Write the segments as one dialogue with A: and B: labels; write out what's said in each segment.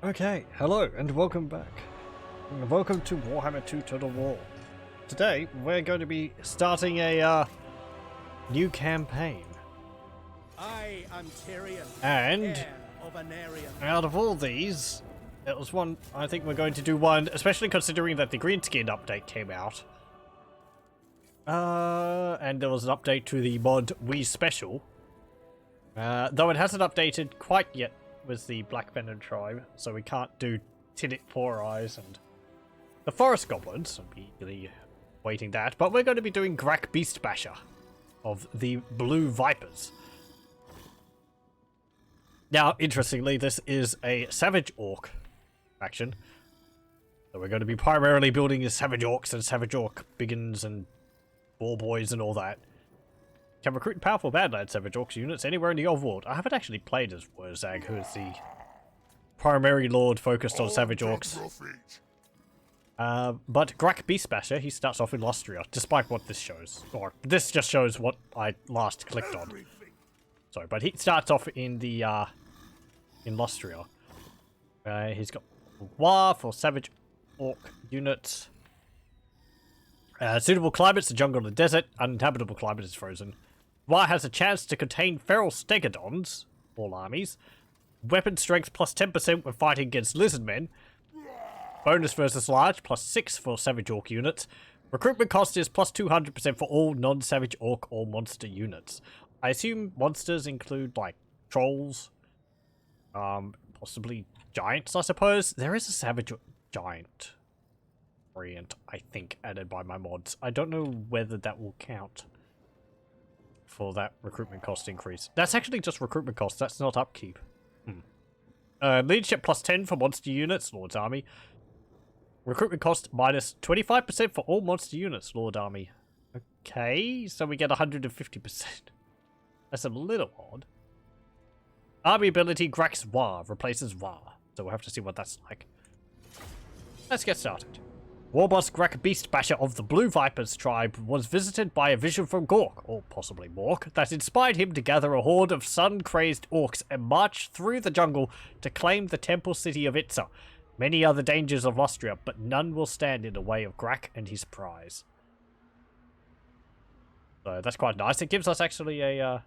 A: Okay, hello and welcome back. Welcome to Warhammer 2 Total War. Today we're going to be starting a new campaign.
B: I am Tyrion,
A: And
B: heir of Anarion.
A: out of all these, it was one, I think we're going to do one, especially considering that the greenskin update came out. And there was an update to the mod WIV ME Speshul. Though it hasn't updated quite yet with the Black Venom tribe, so we can't do Tinnet Four Eyes and the Forest Goblins. I'm eagerly waiting that, but we're going to be doing Grak Beastbasha of the Blue Vipers. Now, interestingly, this is a Savage Orc faction, so we're going to be primarily building as Savage Orcs and Savage Orc Biggins and War Boys and all that. Can recruit powerful Badlands Savage Orcs units anywhere in the overworld. I haven't actually played as WAAAAGH, who is the primary lord focused on Savage Orcs. But Grak Beastbasha, he starts off in Lustria, despite what this shows. Or, this just shows what I last clicked on. Sorry, but he starts off in the, in Lustria. He's got WAAAAGH for Savage Orc units. Suitable climates, the jungle and the desert. Uninhabitable climate is frozen. WAAAAGH has a chance to contain feral stegodons, all armies. Weapon strength plus 10% when fighting against lizardmen. Bonus versus large, plus 6 for Savage Orc units. Recruitment cost is plus 200% for all non-Savage Orc or monster units. I assume monsters include, like, trolls. Possibly giants, I suppose. There is a Savage Giant variant, I think, added by my mods. I don't know whether that will count for that recruitment cost increase. That's actually just recruitment cost, that's not upkeep. Leadership plus 10 for monster units, Lord's Army. Recruitment cost minus 25% for all monster units, Lord Army. Okay, so we get 150%. That's a little odd. Army ability Grak's WAAAAGH replaces WAAAAGH, so we'll have to see what that's like. Let's get started. Warboss Grak Beastbasha of the Blue Vipers tribe was visited by a vision from Gork, or possibly Mork, that inspired him to gather a horde of sun-crazed orcs and march through the jungle to claim the temple city of Itza. Many are the dangers of Lustria, but none will stand in the way of Grak and his prize. So that's quite nice. It gives us actually a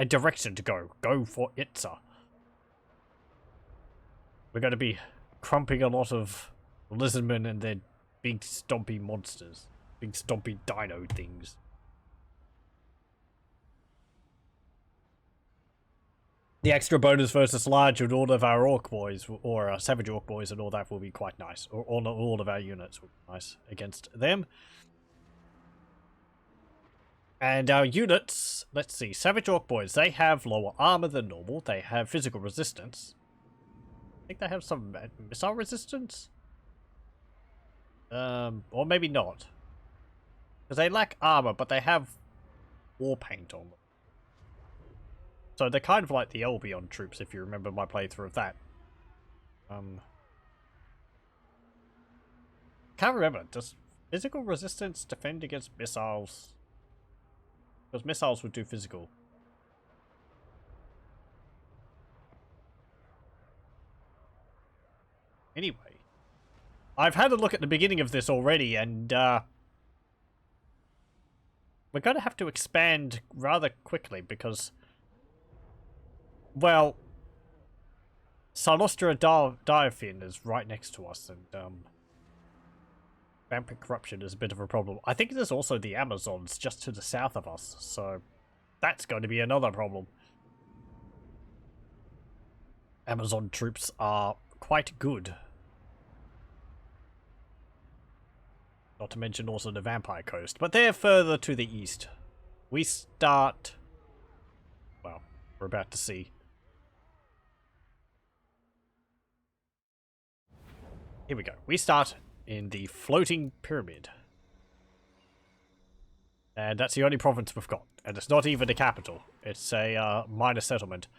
A: direction to go. Go for Itza. We're going to be crumping a lot of lizardmen and their big stompy monsters. Big stompy dino things. The extra bonus versus large with all of our orc boys, or our savage orc boys and all that will be quite nice. Or all of our units will be nice against them. And our units, let's see, savage orc boys, they have lower armor than normal. They have physical resistance. I think they have some missile resistance? Or maybe not. Because they lack armor, but they have war paint on them. So they're kind of like the Albion troops, if you remember my playthrough of that. Can't remember. Does physical resistance defend against missiles? Because missiles would do physical. Anyway. I've had a look at the beginning of this already, and we're going to have to expand rather quickly because, well, Lustria Diaphin is right next to us, and vampire corruption is a bit of a problem. I think there's also the Amazons just to the south of us, so that's going to be another problem. Amazon troops are quite good. Not to mention also the Vampire Coast, but they're further to the east. We start... well, we're about to see. Here we go. We start in the Floating Pyramid. And that's the only province we've got. And it's not even the capital. It's a minor settlement.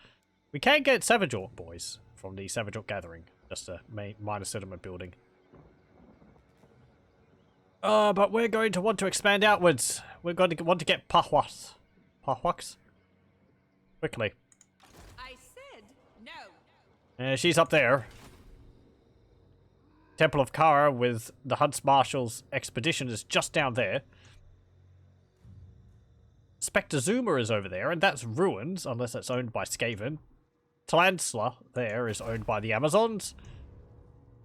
A: We can get Savage Orc boys from the Savage Orc Gathering. Just a minor settlement building. But we're going to want to expand outwards. We're going to want to get Pahwas. Pahwaks? Quickly.
C: I said no.
A: She's up there. Temple of Kara with the Hunts Marshal's expedition is just down there. Spectre Zuma is over there, and that's ruins, unless it's owned by Skaven. Tlansla there is owned by the Amazons.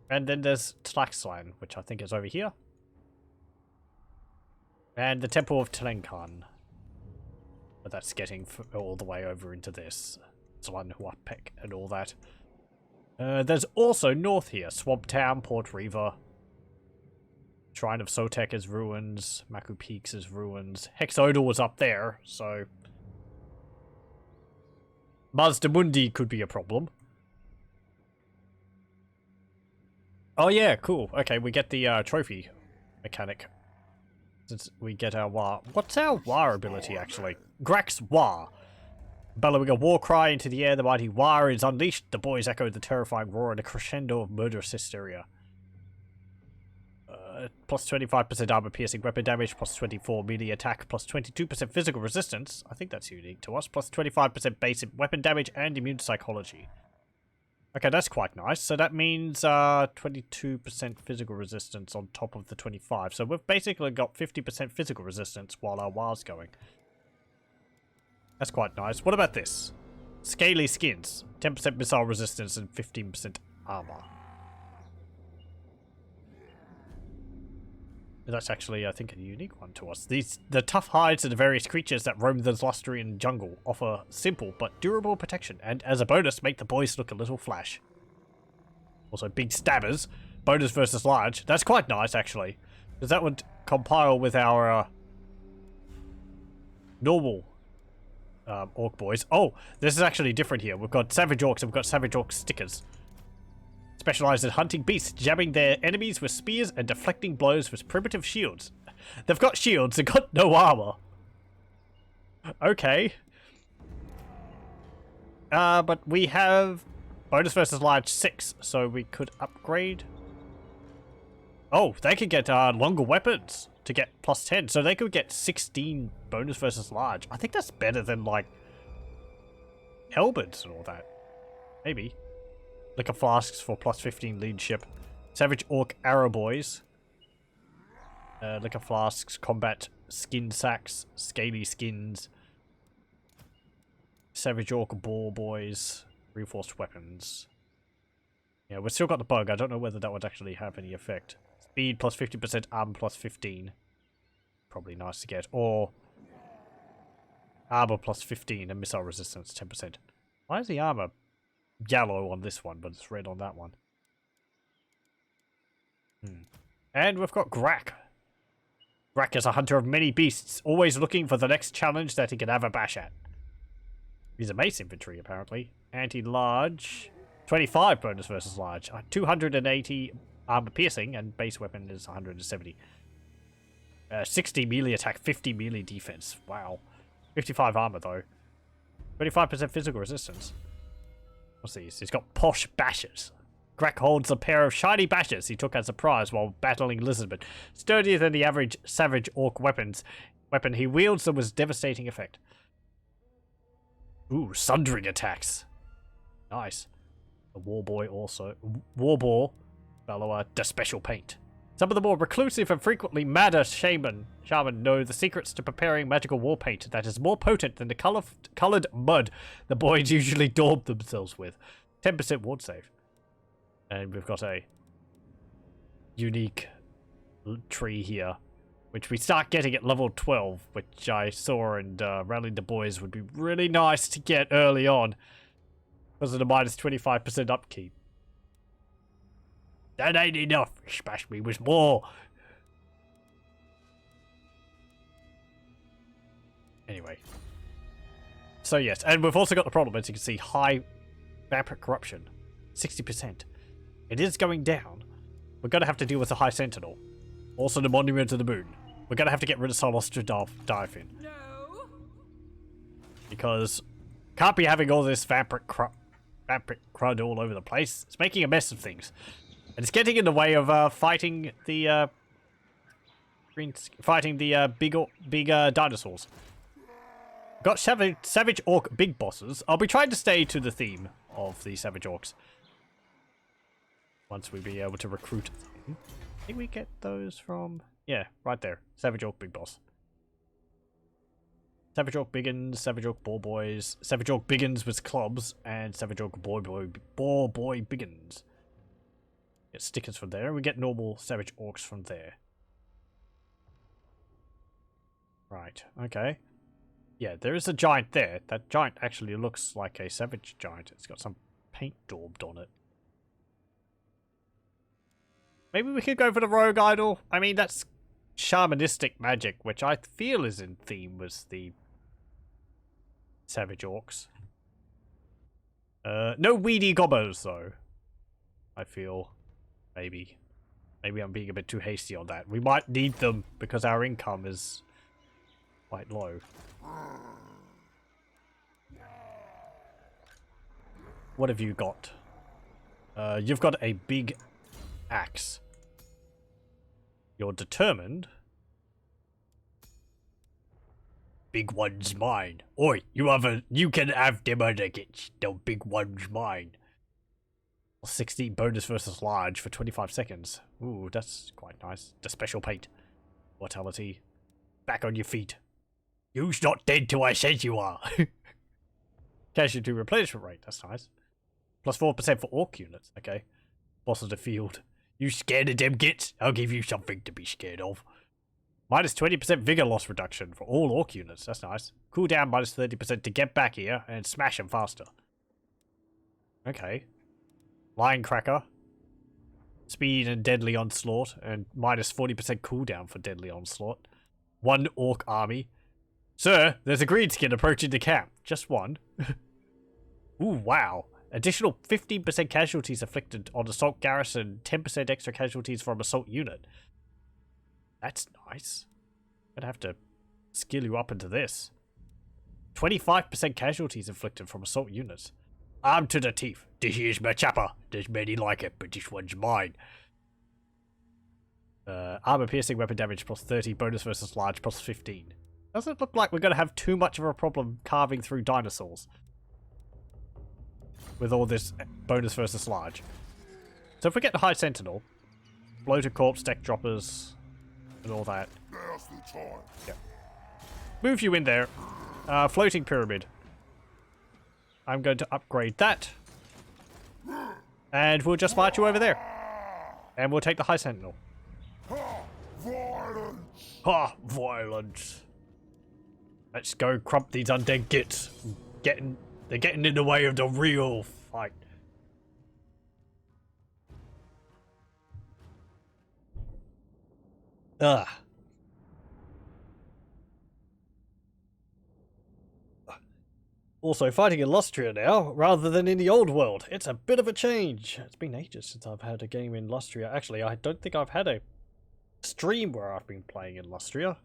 A: And then there's Tlaxlan, which I think is over here. And the Temple of Tlenkan. But that's getting all the way over into this. Tlanhuapek and all that. There's also north here. Swamp Town, Port Reaver. Shrine of Sotek is ruins. Maku Peaks is ruins. Hexodal was up there, so... Mazdamundi could be a problem. Oh yeah, cool. Okay, we get the trophy mechanic. Since we get our Wa. What's our Wa ability, actually? Grak's Wa. Bellowing a war cry into the air, the mighty Wa is unleashed. The boys echoed the terrifying roar in a crescendo of murderous hysteria. Plus 25% armor piercing weapon damage, plus 24 melee attack, plus 22% physical resistance. I think that's unique to us. Plus 25% basic weapon damage and immune psychology. Okay, that's quite nice. So that means 22% physical resistance on top of the 25. So we've basically got 50% physical resistance while our Wa's going. That's quite nice. What about this? Scaly skins. 10% missile resistance and 15% armor. That's actually, I think, a unique one to us. The tough hides of the various creatures that roam the Lustrian jungle offer simple but durable protection, and as a bonus, make the boys look a little flash. Also, big stabbers. Bonus versus large. That's quite nice, actually. Because that would compile with our normal orc boys. Oh, this is actually different here. We've got Savage Orcs and we've got Savage Orc stickers. Specialized in hunting beasts, jabbing their enemies with spears and deflecting blows with primitive shields. They've got shields, they've got no armor. Okay. But we have bonus versus large 6, so we could upgrade. Oh, they could get longer weapons to get plus 10, so they could get 16 bonus versus large. I think that's better than, like, halberds and all that. Maybe. Liquor flasks for plus 15 leadership. Savage Orc Arrow Boys. Liquor flasks, combat skin sacks, scaly skins. Savage Orc Ball Boys. Reinforced weapons. Yeah, we've still got the bug. I don't know whether that would actually have any effect. Speed plus 50%, armor plus 15. Probably nice to get. Or armor plus 15 and missile resistance 10%. Why is the armor yellow on this one, but it's red on that one? And we've got Grak. Grak is a hunter of many beasts, always looking for the next challenge that he can have a bash at. He's a mace infantry, apparently. Anti-large. 25 bonus versus large. 280 armor piercing, and base weapon is 170. 60 melee attack, 50 melee defense. Wow. 55 armor, though. 25% physical resistance. What's these? He's got posh bashers. Grak holds a pair of shiny bashers he took as a prize while battling lizardmen. Sturdier than the average savage orc weapon he wields them with devastating effect. Ooh, sundering attacks. Nice. The warboy also. Warboar. Bellower. The special paint. Some of the more reclusive and frequently madder shaman know the secrets to preparing magical war paint that is more potent than the coloured mud the boys usually daub themselves with. 10% ward save. And we've got a unique tree here, which we start getting at level 12, which I saw and rallied the boys would be really nice to get early on because of the minus 25% upkeep. That ain't enough. Smash me with more. Anyway. So yes, and we've also got the problem, as you can see, high vampire corruption. 60%. It is going down. We're going to have to deal with the High Sentinel. Also the Monument of the Moon. We're going to have to get rid of Solostra Diaphin. No. Because can't be having all this vampiric crud all over the place. It's making a mess of things. And it's getting in the way of fighting the big dinosaurs. Got savage orc big bosses. I'll be trying to stay to the theme of the savage orcs. once we be able to recruit them. I think we get those from... Yeah, right there. Savage Orc Big Boss. Savage Orc Biggins, Savage Orc Boar Boys, Savage Orc Biggins with clubs, and Savage Orc Boar Boy Biggins. Get stickers from there, and we get normal Savage Orcs from there. Right, okay. Yeah, there is a giant there. That giant actually looks like a Savage Giant. It's got some paint daubed on it. Maybe we could go for the Rogue Idol. I mean, that's shamanistic magic, which I feel is in theme with the Savage Orcs. No weedy gobbos, though. I feel. Maybe. Maybe I'm being a bit too hasty on that. We might need them because our income is quite low. What have you got? You've got a big axe. You're determined. Big one's mine. Oi, you can have them other kids. The big one's mine. 16 bonus versus large for 25 seconds. Ooh, that's quite nice. The special paint. Mortality. Back on your feet. You's not dead till I said you are. Casualty replenishment rate. That's nice. Plus 4% for orc units. Okay. Boss of the field. You scared of them gits? I'll give you something to be scared of. Minus 20% vigor loss reduction for all orc units. That's nice. Cooldown minus 30% to get back here and smash them faster. Okay. Lion Cracker. Speed and deadly onslaught. And minus 40% cooldown for deadly onslaught. 1 orc army. Sir, there's a greenskin approaching the camp. Just one. Ooh, wow. Additional 15% casualties inflicted on assault garrison, 10% extra casualties from assault unit. That's nice. Gonna have to skill you up into this. 25% casualties inflicted from assault units. Armed to the teeth. This here's my chopper. There's many like it, but this one's mine. Armor piercing weapon damage plus 30, bonus versus large plus 15. Doesn't look like we're gonna have too much of a problem carving through dinosaurs. With all this bonus versus large. So if we get the High Sentinel, bloated corpse, deck droppers, and all that. Yeah. Move you in there. Floating pyramid. I'm going to upgrade that. And we'll just march you over there. And we'll take the High Sentinel.
C: Violence!
A: Ha! Violence. Let's go crump these undead gits. They're getting in the way of the real fight. Ugh. Also fighting in Lustria now, rather than in the old world. It's a bit of a change. It's been ages since I've had a game in Lustria. Actually, I don't think I've had a stream where I've been playing in Lustria.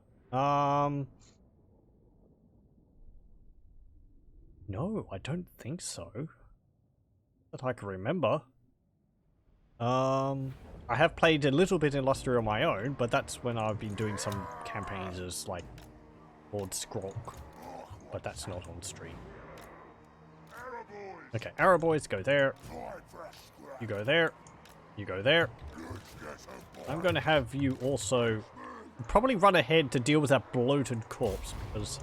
A: No, I don't think so. That I can remember. I have played a little bit in Lustria on my own, but that's when I've been doing some campaigns as, like, Lord Grok. But that's not on stream. Okay, Arrow Boys, go there. You go there. You go there. I'm going to have you also probably run ahead to deal with that bloated corpse, because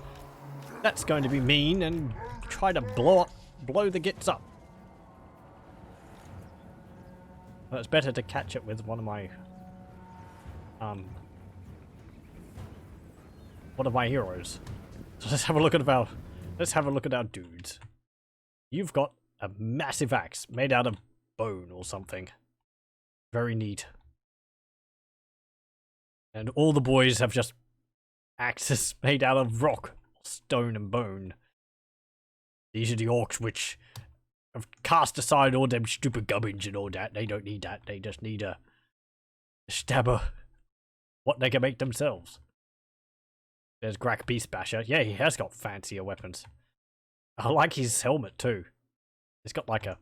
A: that's going to be mean and try to blow the gits up. But it's better to catch it with one of my heroes. So let's have a look at our dudes. You've got a massive axe made out of bone or something. Very neat. And all the boys have just axes made out of rock, stone and bone. These are the orcs which have cast aside all them stupid gubbins and all that. They don't need that. They just need a stabber. What they can make themselves. There's Grak Beastbasha. Yeah, he has got fancier weapons. I like his helmet too. It's got like a...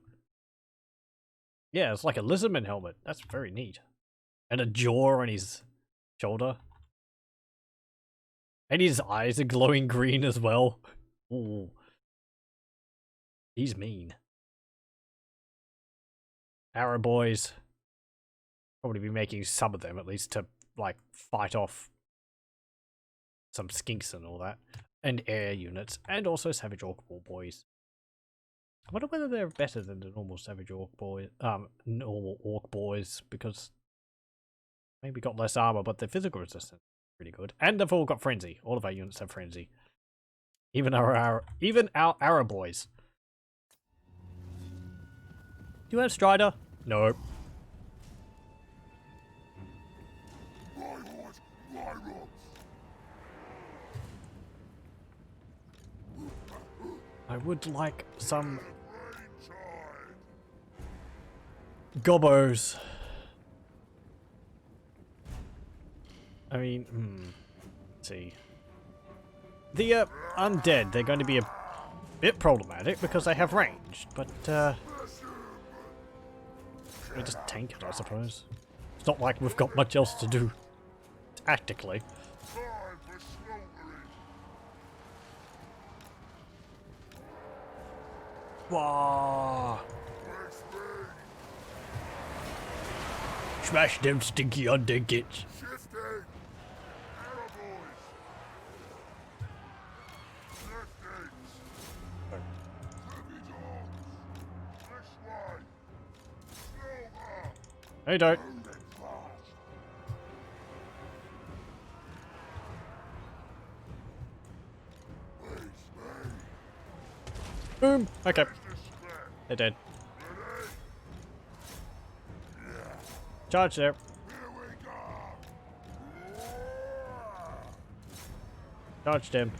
A: Yeah, it's like a lizardman helmet. That's very neat. And a jaw on his shoulder. And his eyes are glowing green as well. Ooh. He's mean. Arrow Boys. Probably be making some of them at least to like fight off some skinks and all that, and air units, and also savage orc ball boys. I wonder whether they're better than the normal savage orc boy, normal orc boys, because maybe got less armor, but their physical resistance is pretty good, and they've all got frenzy. All of our units have frenzy, even our arrow boys. Do you have Strider? No. I would like some gobbos. I mean, let's see. The undead, they're going to be a bit problematic because they have range, but we just tank it, I suppose. It's not like we've got much else to do tactically. Wah! Smash them stinky undead gits. Hey, don't. Boom. Okay. They're dead. Charge there. Charge them.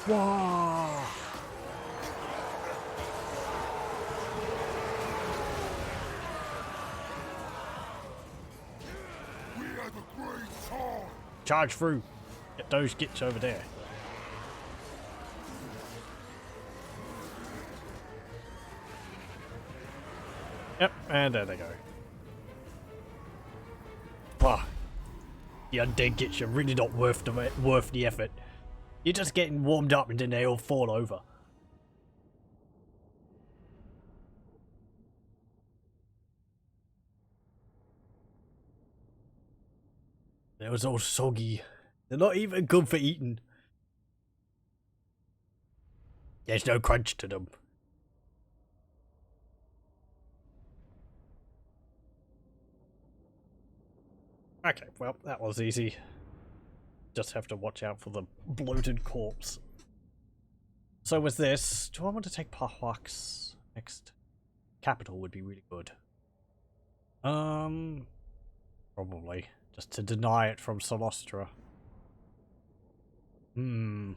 A: Whoa. Charge through. Get those gits over there. Yep, and there they go. Bah. The undead gits are really not worth the effort. You're just getting warmed up and then they all fall over. They was all soggy. They're not even good for eating. There's no crunch to them. Okay, well, that was easy. Just have to watch out for the bloated corpse. So with this, do I want to take Pahwak's next? Capital would be really good. Probably. Just to deny it from Lustria. I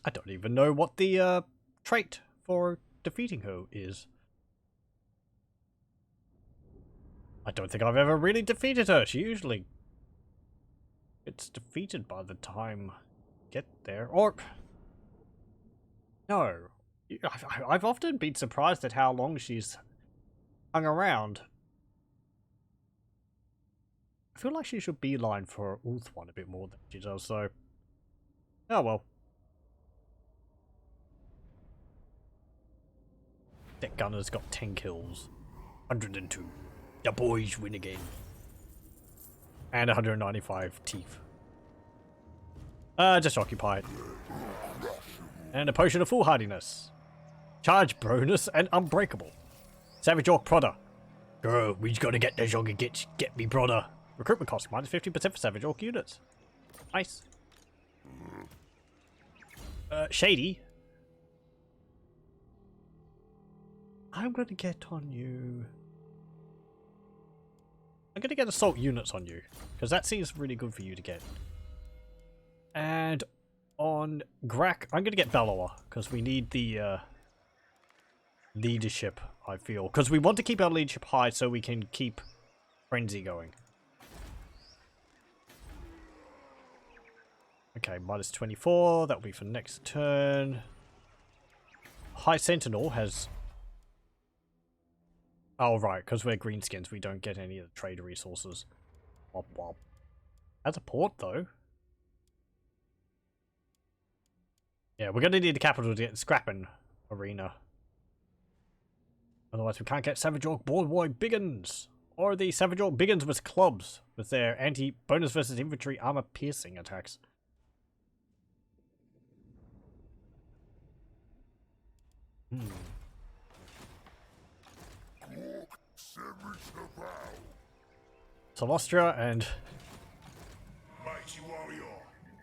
A: don't even know what the trait for defeating her is. I don't think I've ever really defeated her. She usually gets defeated by the time I get there. Or no. I've often been surprised at how long she's hung around. I feel like she should beeline for Ulthuan a bit more than she does, so... Oh well. That gunner's got 10 kills. 102. The boys win again. And 195 teeth. Just occupy it. And a potion of foolhardiness. Charge bonus and unbreakable. Savage Orc Prodder. Girl, we just gotta get those younger gits. Get me, brother. Recruitment cost minus 50% for Savage Orc units. Nice. Shady. I'm gonna get on you. I'm gonna get assault units on you, because that seems really good for you to get. And on Grak, I'm gonna get Bellower, because we need the leadership, I feel. Because we want to keep our leadership high so we can keep Frenzy going. Okay, minus 24, that'll be for next turn. High Sentinel has... Oh, right, because we're greenskins, we don't get any of the trade resources. Wop wop. Has a port, though. Yeah, we're gonna need the capital to get scrapping arena. Otherwise we can't get Savage Orc Boy Biggins. Or the Savage Orc Biggins with clubs. With their anti-bonus versus infantry armor piercing attacks. So Lustria and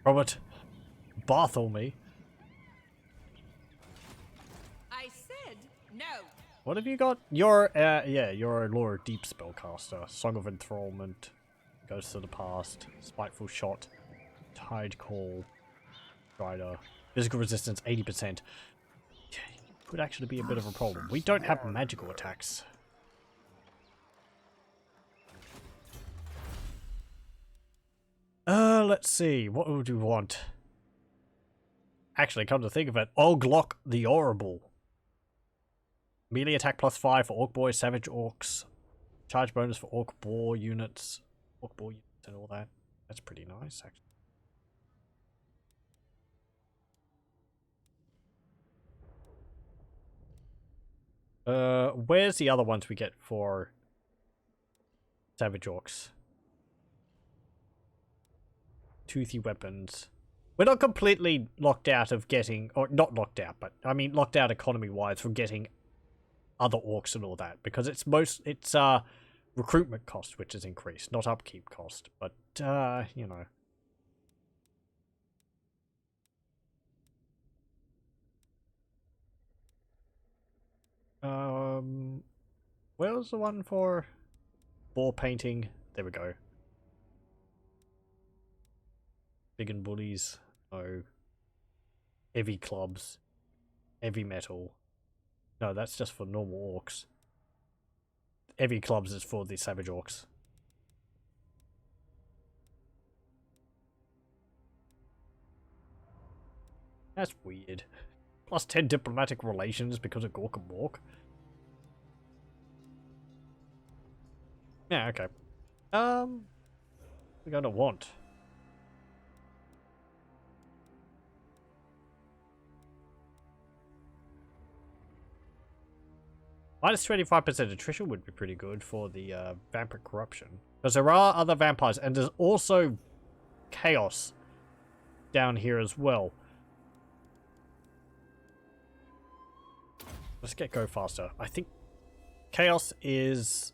A: Robert Bartholomew.
C: I said no.
A: What have you got? You're a lore deep spellcaster. Song of Enthrallment, Ghosts of the Past, Spiteful Shot, Tide Call, Strider, Physical Resistance 80%. Yeah, could actually be a bit of a problem. We don't have magical attacks. Let's see. What would we want? Actually, come to think of it, Oglock the Horrible. Melee attack +5 for Orc Boys, Savage Orcs. Charge bonus for Orc Boar units. Orc Boar units and all that. That's pretty nice, actually. Where's the other ones we get for Savage Orcs? Toothy weapons. We're not completely locked out of getting, or not locked out, but I mean locked out economy-wise from getting other orcs and all that, because it's recruitment cost which is increased, not upkeep cost, but you know. Where's the one for ball painting? There we go. Big and bullies. No. Heavy clubs. Heavy metal. No, that's just for normal orcs. Heavy clubs is for the Savage Orcs. That's weird. Plus 10 diplomatic relations because of Gork and Mork. Yeah, okay. We're gonna want. Minus 25% attrition would be pretty good for the vampire corruption. Because there are other vampires, and there's also chaos down here as well. Let's go faster. I think chaos is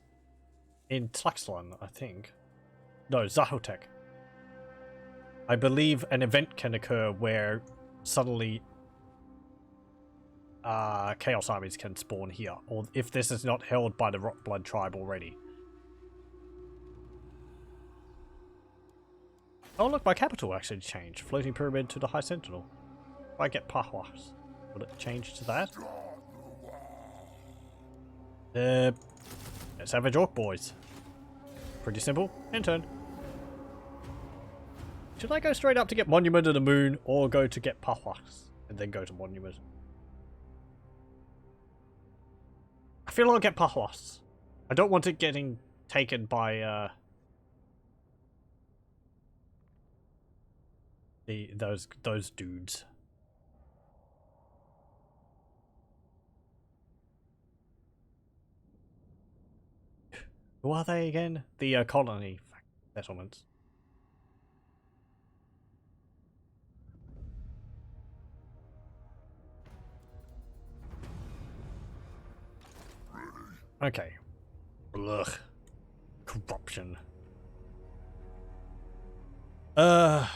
A: in Tlaxlan, I think. No, Zahotek. I believe an event can occur where suddenly chaos armies can spawn here, or if this is not held by the Rockblood tribe already. Oh look, my capital actually changed. Floating Pyramid to the High Sentinel. If I get Pahwas, will it change to that? Savage Orc Boys. Pretty simple. End turn. Should I go straight up to get Monument of the Moon, or go to get Pahwas and then go to Monument? I feel I'll get Pahwas. I don't want it getting taken by those dudes. Who are they again? The colony settlements. Okay. Ugh. Corruption. How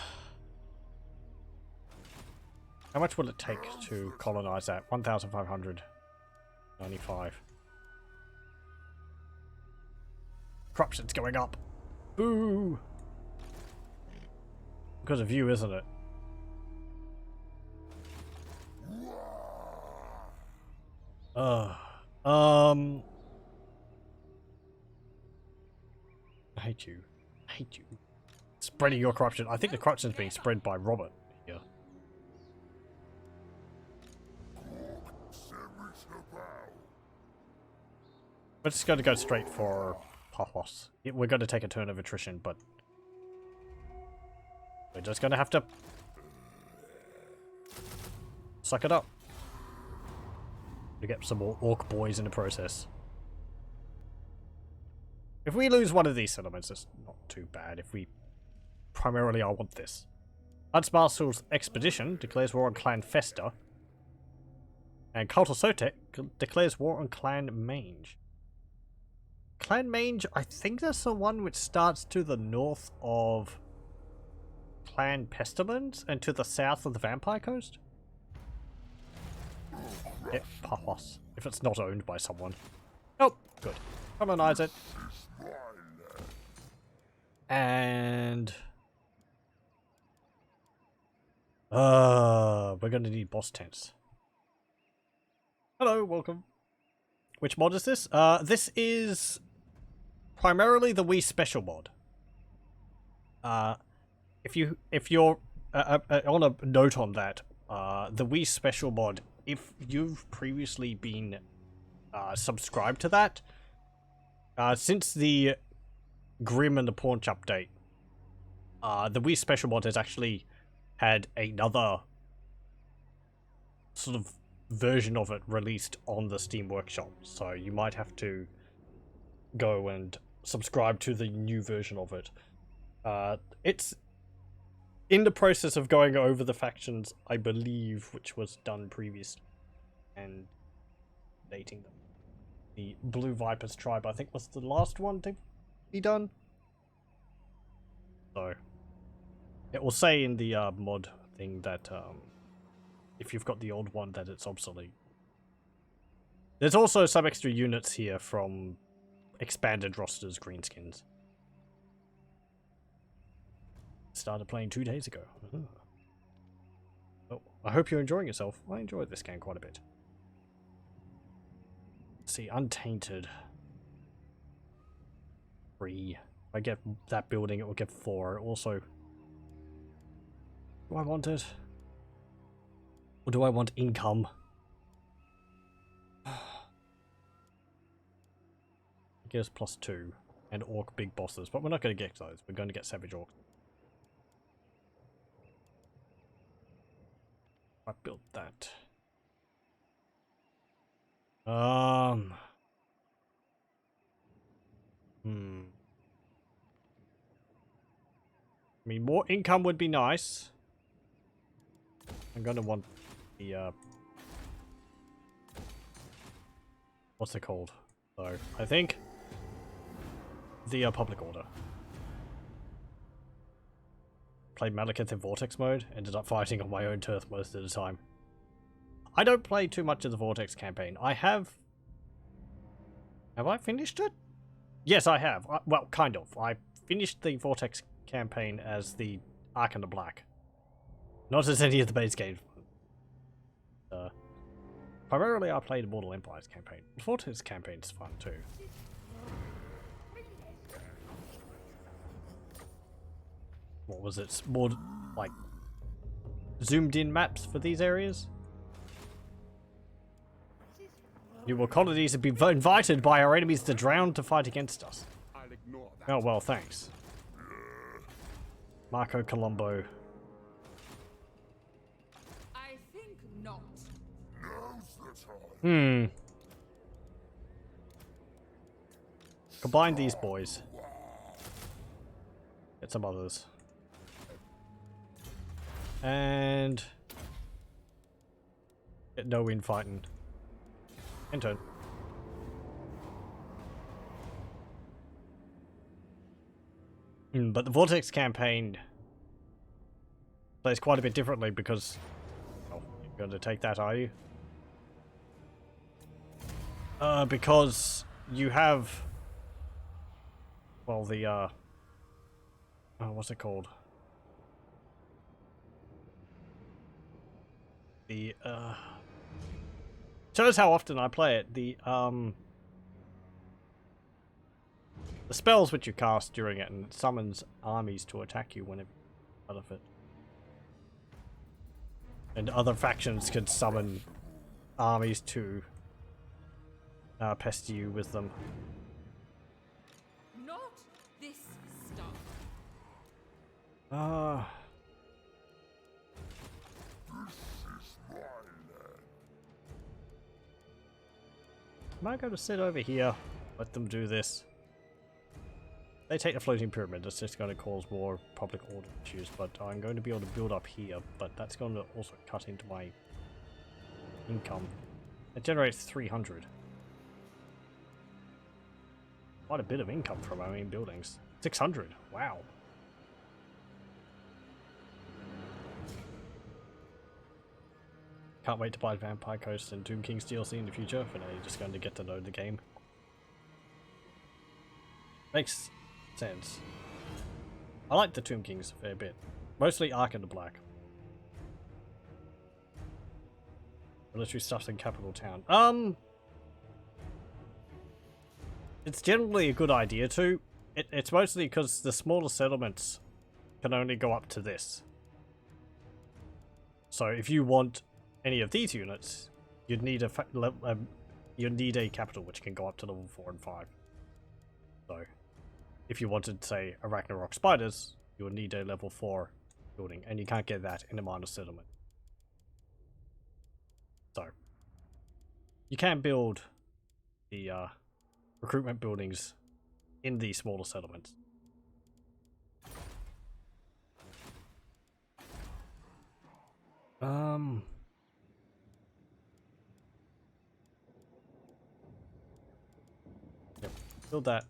A: much will it take to colonize that? 1,595. Corruption's going up. Boo! Because of you, isn't it? I hate you. I hate you. Spreading your corruption. I think the corruption's being spread by Robert here. We're just going to go straight for Pahwas. We're going to take a turn of attrition, but we're just going to have to suck it up. To get some more orc boys in the process. If we lose one of these settlements, it's not too bad. If we... Primarily, I want this. Huntsmaster's Expedition declares war on Clan Festa. And Cultus Sotek declares war on Clan Mange. Clan Mange, I think that's the one which starts to the north of Clan Pestilence and to the south of the Vampire Coast. If it's not owned by someone. Oh, good. Colonize it. And... we're gonna need boss tents. Hello, welcome. Which mod is this? This is primarily the WIV Special mod. If you're on a note on that, the WIV Special mod, if you've previously been subscribed to that, since the Grim and the Paunch update, the WIV Special mod has actually had another sort of version of it released on the Steam Workshop, so you might have to go and subscribe to the new version of it. It's in the process of going over the factions, I believe, which was done previously, and dating them. The Blue Vipers tribe, I think, was the last one to be done. So it will say in the mod thing that if you've got the old one, that it's obsolete. There's also some extra units here from expanded rosters greenskins. Started playing 2 days ago. Oh, I hope you're enjoying yourself. I enjoyed this game quite a bit. Let's see, Untainted. 3. If I get that building, it will get 4. Also, do I want it? Or do I want income? It gives +2 and orc big bosses, but we're not going to get those. We're going to get savage orcs. I built that. I mean, more income would be nice. I'm gonna want the what's it called? So I think the public order. Played Malekith in Vortex mode, ended up fighting on my own turf most of the time. I don't play too much of the Vortex campaign. I have... Have I finished it? Yes, I have. Well, kind of. I finished the Vortex campaign as the Ark and the Black. Not as any of the base games. Primarily, I played the Mortal Empires campaign. The Vortex campaign's fun too. What was it? More like zoomed in maps for these areas? New colonies have been invited by our enemies to drown to fight against us. Oh well, thanks. Marco Colombo.
C: I think not.
A: Combine these boys. Get some others. And get no infighting. End turn. But the Vortex campaign plays quite a bit differently because... Oh, you're going to take that, are you? Because you have... Well, the, oh, what's it called? The, shows how often I play it. The spells which you cast during it, and it summons armies to attack you whenever out of it. And other factions can summon armies to pester you with them.
C: Not this stuff.
B: This is mine.
A: am I going to sit over here, let them do this? They take the floating pyramid, that's just going to cause more public order issues, but I'm going to be able to build up here, but that's going to also cut into my income. It generates 300. Quite a bit of income from our main buildings. 600, wow. Can't wait to buy Vampire Coast and Tomb King's DLC in the future, for now you're just going to get to know the game. Makes sense. I like the Tomb Kings a fair bit. Mostly Ark and the Black. Military stuff in Capital Town. It's generally a good idea to. It's mostly because the smaller settlements can only go up to this. So if you want any of these units, you'd need a capital which can go up to level 4 and 5. So if you wanted, say, a Ragnarok Spiders, you would need a level 4 building, and you can't get that in a minor settlement. So you can build the recruitment buildings in these smaller settlements. Yep, build that.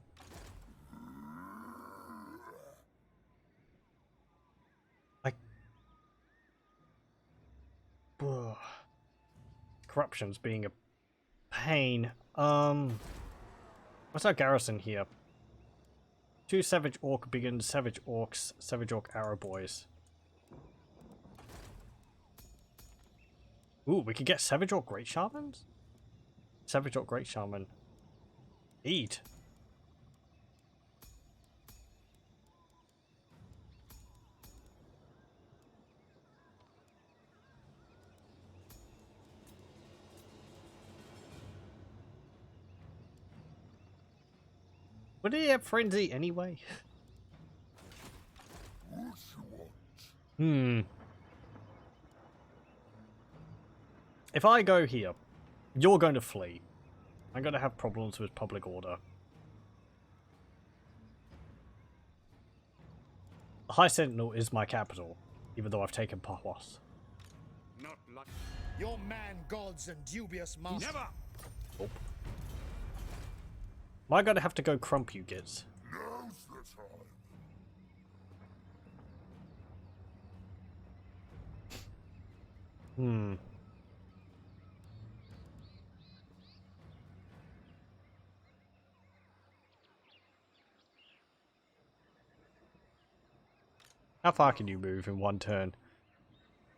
A: Corruption's being a pain. What's our garrison here? 2 Savage Orc Biggins, Savage Orcs, Savage Orc Arrow Boys. Ooh, we could get Savage Orc Great Shamans? Savage Orc Great Shaman. Eat. Would he have frenzy anyway? If I go here, you're going to flee. I'm going to have problems with public order. The High Sentinel is my capital, even though I've taken Pahwas.
B: Not like your man gods and dubious master. Never.
A: Oh. Am I going to have to go crump, you kids?
D: Now's the time.
A: How far can you move in one turn?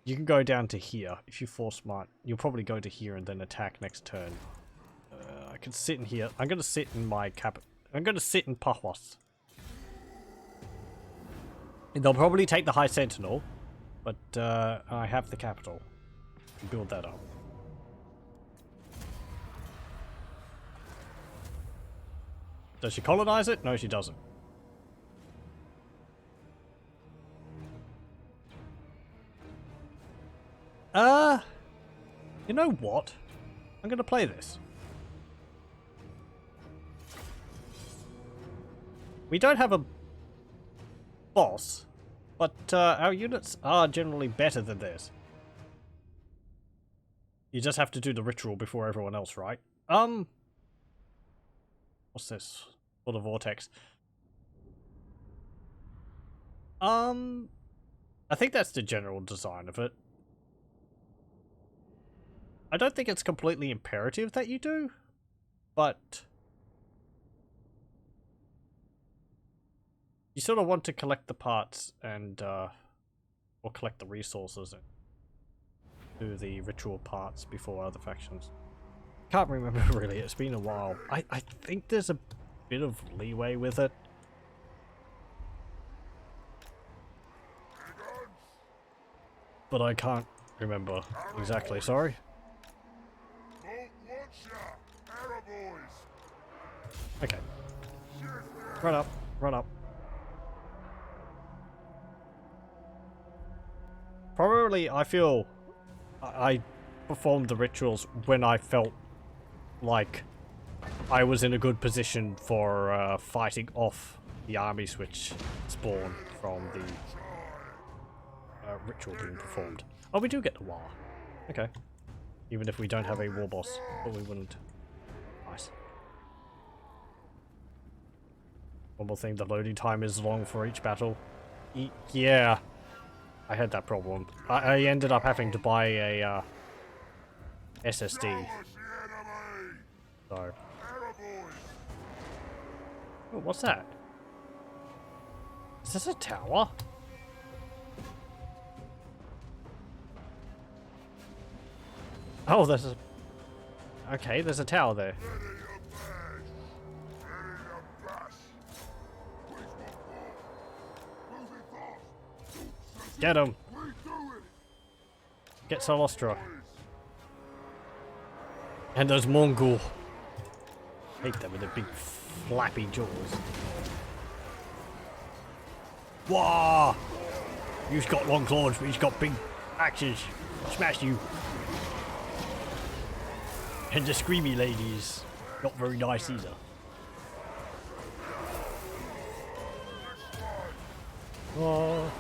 A: You can go down to here. If you force smart, you'll probably go to here and then attack next turn. I can sit in here. I'm going to sit in my I'm going to sit in Pahwas. And they'll probably take the High Sentinel, but I have the capital. Build that up. Does she colonize it? No, she doesn't. You know what? I'm going to play this. We don't have a boss, but our units are generally better than theirs. You just have to do the ritual before everyone else, right? What's this? For the vortex. I think that's the general design of it. I don't think it's completely imperative that you do, but you sort of want to collect the parts and, or collect the resources and do the ritual parts before other factions. Can't remember really, it's been a while. I think there's a bit of leeway with it. But I can't remember exactly, sorry. Okay. Run up, run up. Probably, I feel I performed the rituals when I felt like I was in a good position for fighting off the armies which spawn from the ritual being performed. Oh, we do get the war. Okay. Even if we don't have a war boss, but we wouldn't. Nice. One more thing, the loading time is long for each battle. Yeah, I had that problem. I ended up having to buy a SSD. So. Oh, what's that? Is this a tower? Oh, there's a... Okay, there's a tower there. Get him! Get Lustria. And those Mongol. Hate them with their big flappy jaws. Wah! You've got long claws, but he's got big axes. Smash you. And the screamy ladies, not very nice either. Oh.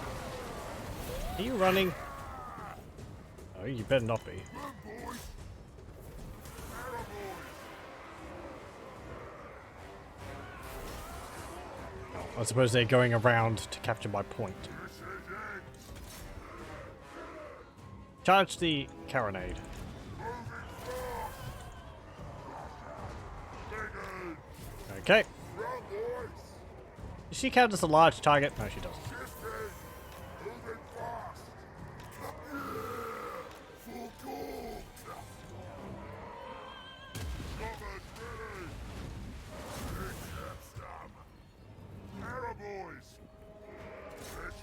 A: Are you running? Oh, you better not be. Oh, I suppose they're going around to capture my point. Charge the carronade. Okay. Does she count as a large target? No, she doesn't.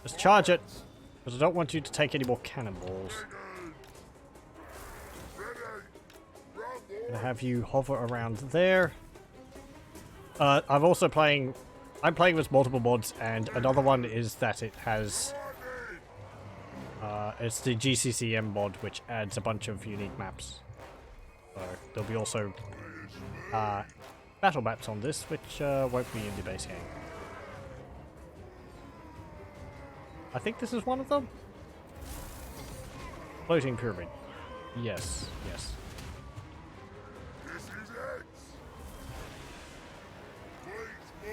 A: Just charge it, because I don't want you to take any more cannonballs. I'm gonna have you hover around there. I'm also playing... I'm playing with multiple mods, and another one is that it has... it's the GCCM mod, which adds a bunch of unique maps. So there'll be also battle maps on this, which won't be in the base game. I think this is one of them? Floating pyramid. Yes, yes.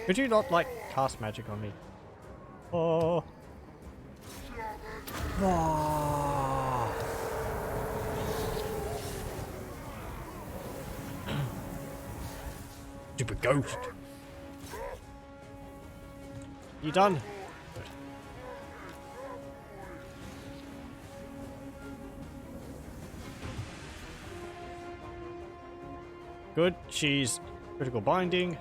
A: Could you not, like, cast magic on me? Oh. Oh. Stupid ghost. You done? Good. Good. She's critical binding.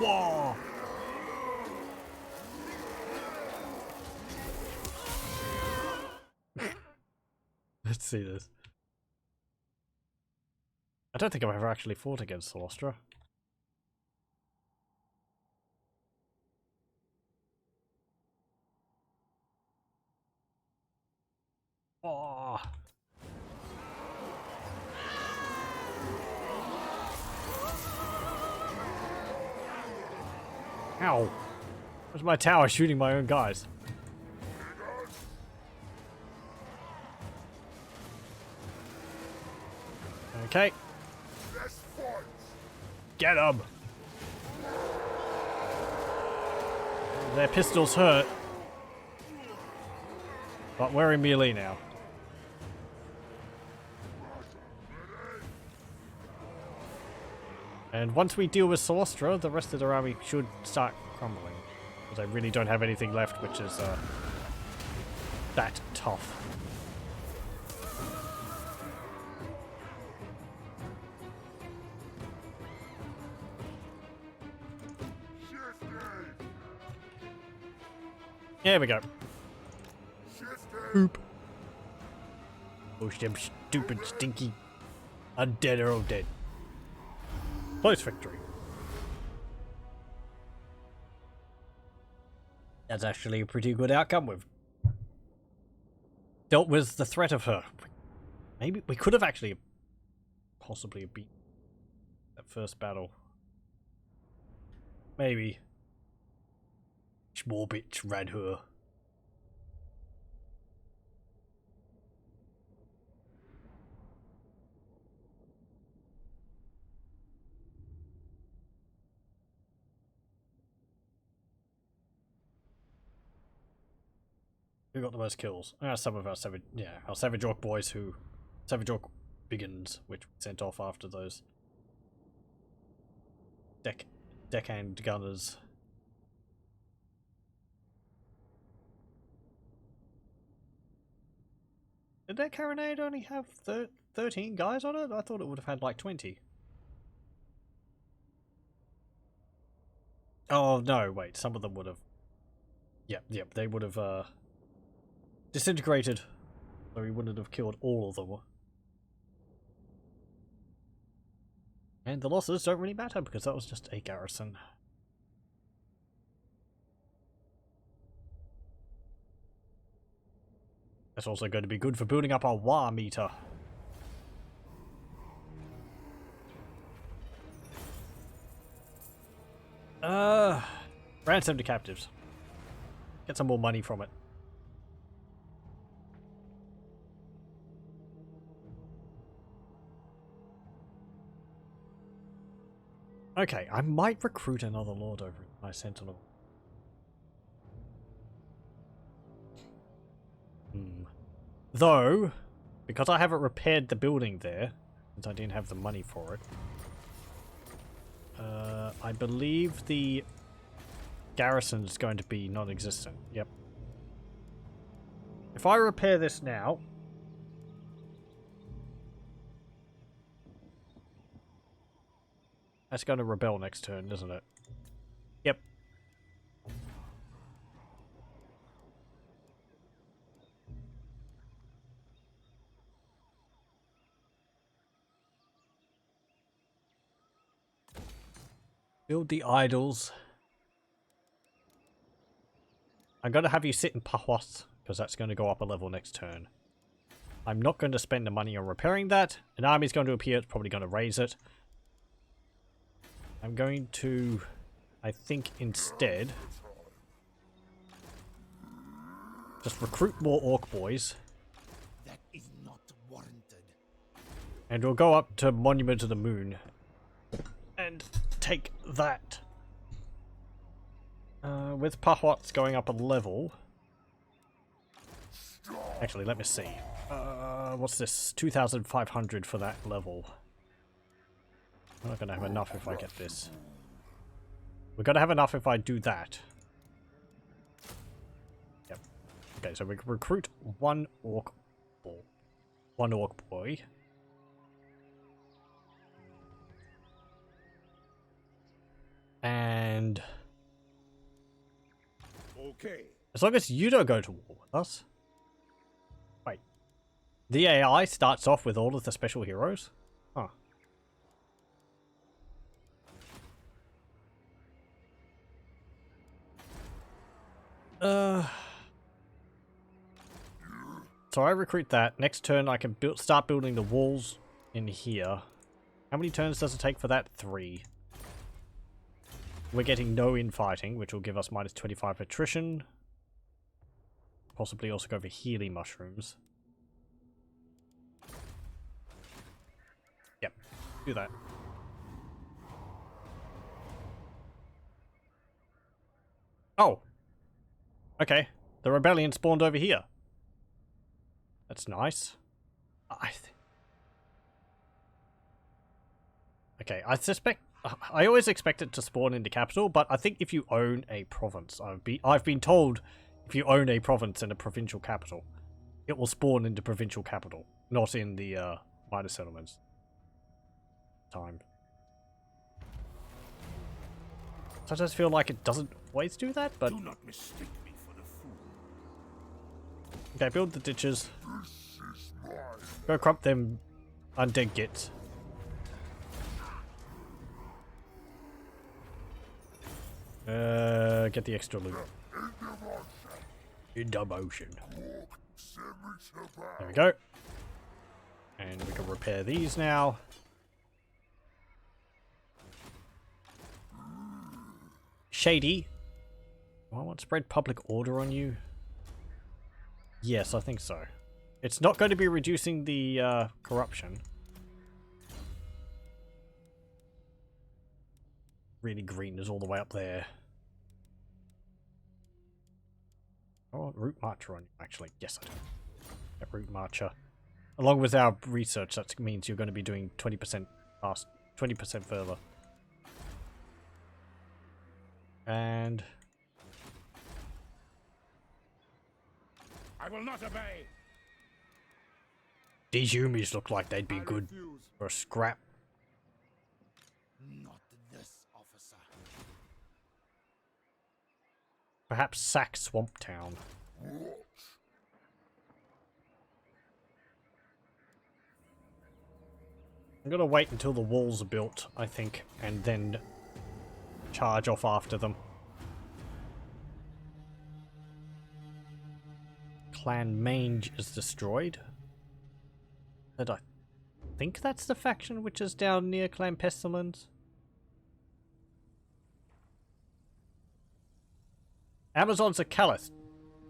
A: Whoa! Let's see this. I don't think I've ever actually fought against Lustria. Oh. Ow. Where's my tower shooting my own guys? Okay. Get them! Their pistols hurt. But we're in melee now. And once we deal with Lustria, the rest of their army should start crumbling. Because I really don't have anything left which is that tough. There we go. Oop. Push them stupid, stinky, undead are all dead. Close victory. That's actually a pretty good outcome. We've dealt with the threat of her. Maybe we could have actually possibly beat that first battle. Maybe. Small bitch ran her. Who got the most kills? Some of our savage, our savage orc boys savage orc biggins, which we sent off after those deckhand gunners. Did that carronade only have 13 guys on it? I thought it would have had like 20. Oh no, wait, some of them would have. Yep, they would have disintegrated. So he wouldn't have killed all of them. And the losses don't really matter because that was just a garrison. That's also going to be good for building up our WAAAAGH meter. Ransom to captives. Get some more money from it. Okay, I might recruit another lord over my sentinel. Though, because I haven't repaired the building there, since I didn't have the money for it, I believe the garrison is going to be non-existent. Yep. If I repair this now, that's going to rebel next turn, isn't it? Yep. Build the idols. I'm going to have you sit in Pahwas, because that's going to go up a level next turn. I'm not going to spend the money on repairing that. An army's going to appear, it's probably going to raise it. I'm going to, I think, instead just recruit more orc boys.
B: That is not warranted.
A: And we'll go up to Monument of the Moon and take that. With Pahwats going up a level. Actually, let me see. What's this? 2,500 for that level. I'm not going to have enough if I get this. We're going to have enough if I do that. Yep. Okay, so we can recruit one orc boy. And
B: Okay.
A: as long as you don't go to war with us. Wait. The AI starts off with all of the special heroes? Huh. So I recruit that. Next turn I can start building the walls in here. How many turns does it take for that? 3. We're getting no infighting, which will give us minus 25 attrition. Possibly also go for healing mushrooms. Yep, do that. Oh! Okay, the rebellion spawned over here. That's nice. Okay, I suspect... I always expect it to spawn in the capital, but I think if you own a province, I've been told if you own a province in a provincial capital, it will spawn in the provincial capital, not in the minor settlements. Time. Sometimes I feel like it doesn't always do that, but...
B: Do not mistake me for the fool.
A: Okay, build the ditches. Go crump them undead gits. Get the extra loot. Into motion. There we go. And we can repair these now. Shady. Do I want to spread public order on you? Yes, I think so. It's not going to be reducing the corruption. Really green is all the way up there. Oh, route marcher on you, actually. Yes, I do. Yeah, route marcher. Along with our research, that means you're going to be doing 20% fast, 20% further. And
B: I will not obey.
A: these Yumis look like they'd be good for a scrap.
B: Not this officer.
A: Perhaps sack Swamp Town. I'm gonna wait until the walls are built, I think, and then charge off after them. Clan Mange is destroyed. And I think that's the faction which is down near Clan Pestilence. Amazons of Calith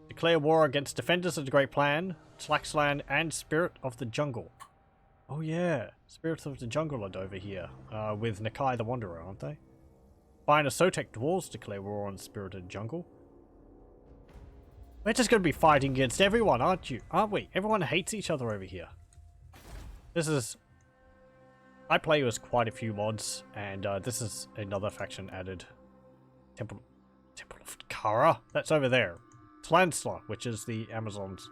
A: declare war against defenders of the Great Plan, Slaxland, and Spirit of the Jungle. Oh yeah, Spirits of the Jungle are over here, with Nakai the Wanderer, aren't they? Fine Sotek Dwarves declare war on Spirit of the Jungle. We're just going to be fighting against everyone, aren't you? Aren't we? Everyone hates each other over here. This is... I play with quite a few mods, and this is another faction added. Temple of Kara? That's over there. Tlansla, which is the Amazons.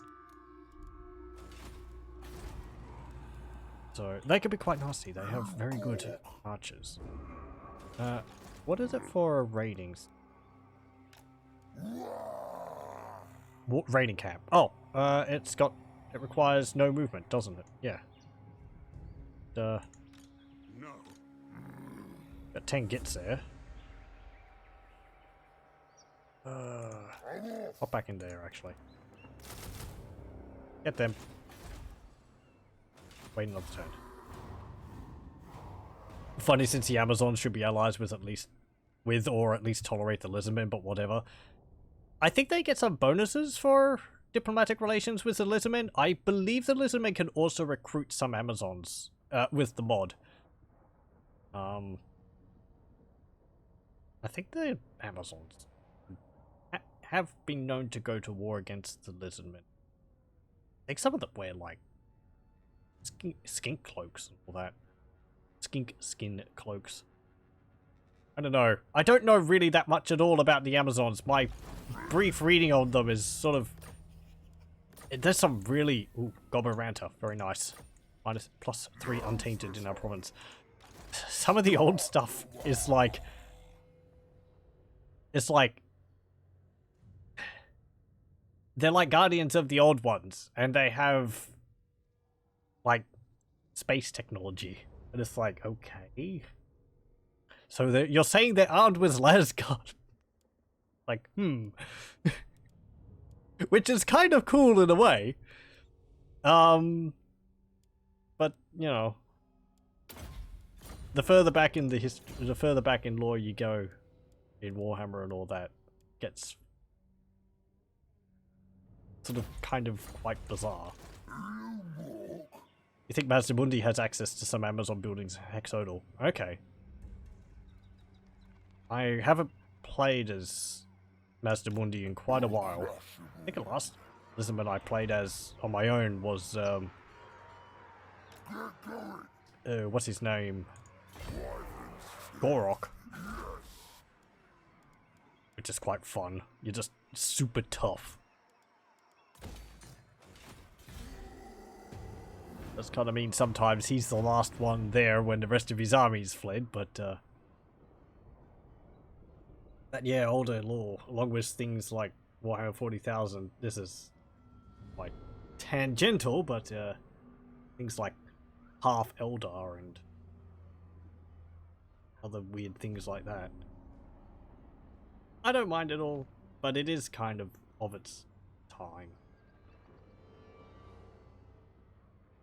A: So, they can be quite nasty. They have very good archers. What is it for ratings? What raiding camp? Oh, it requires no movement, doesn't it? Yeah. No. Got 10 gits there. Hop back in there, actually. Get them. Wait another turn. Funny, since the Amazons should be allies with or at least tolerate the lizardmen, but whatever. I think they get some bonuses for diplomatic relations with the lizardmen. I believe the lizardmen can also recruit some Amazons with the mod. I think the Amazons have been known to go to war against the lizardmen. I think some of them wear like skink cloaks and all that. Skink skin cloaks. I don't know. I don't know really that much at all about the Amazons. My brief reading on them is sort of... There's some really... Ooh, Gobaranta. Very nice. +3 untainted in our province. Some of the old stuff is like... It's like... They're like guardians of the old ones. And they have... like... space technology. And it's like, okay... So you're saying they're armed with Lasguard? Like, which is kind of cool in a way. But, you know, the further back in the further back in lore you go in Warhammer and all that, gets sort of kind of quite bizarre. You think Mazdamundi has access to some Amazon buildings hexodal? Okay. I haven't played as Mazdamundi in quite a while. I think the last lizardman I played as on my own was what's his name? Gork. Which is quite fun. You're just super tough. That's kind of mean sometimes he's the last one there when the rest of his army's fled, but yeah, older lore, along with things like Warhammer 40,000, this is like tangential, but things like Half Eldar and other weird things like that. I don't mind it all, but it is kind of its time.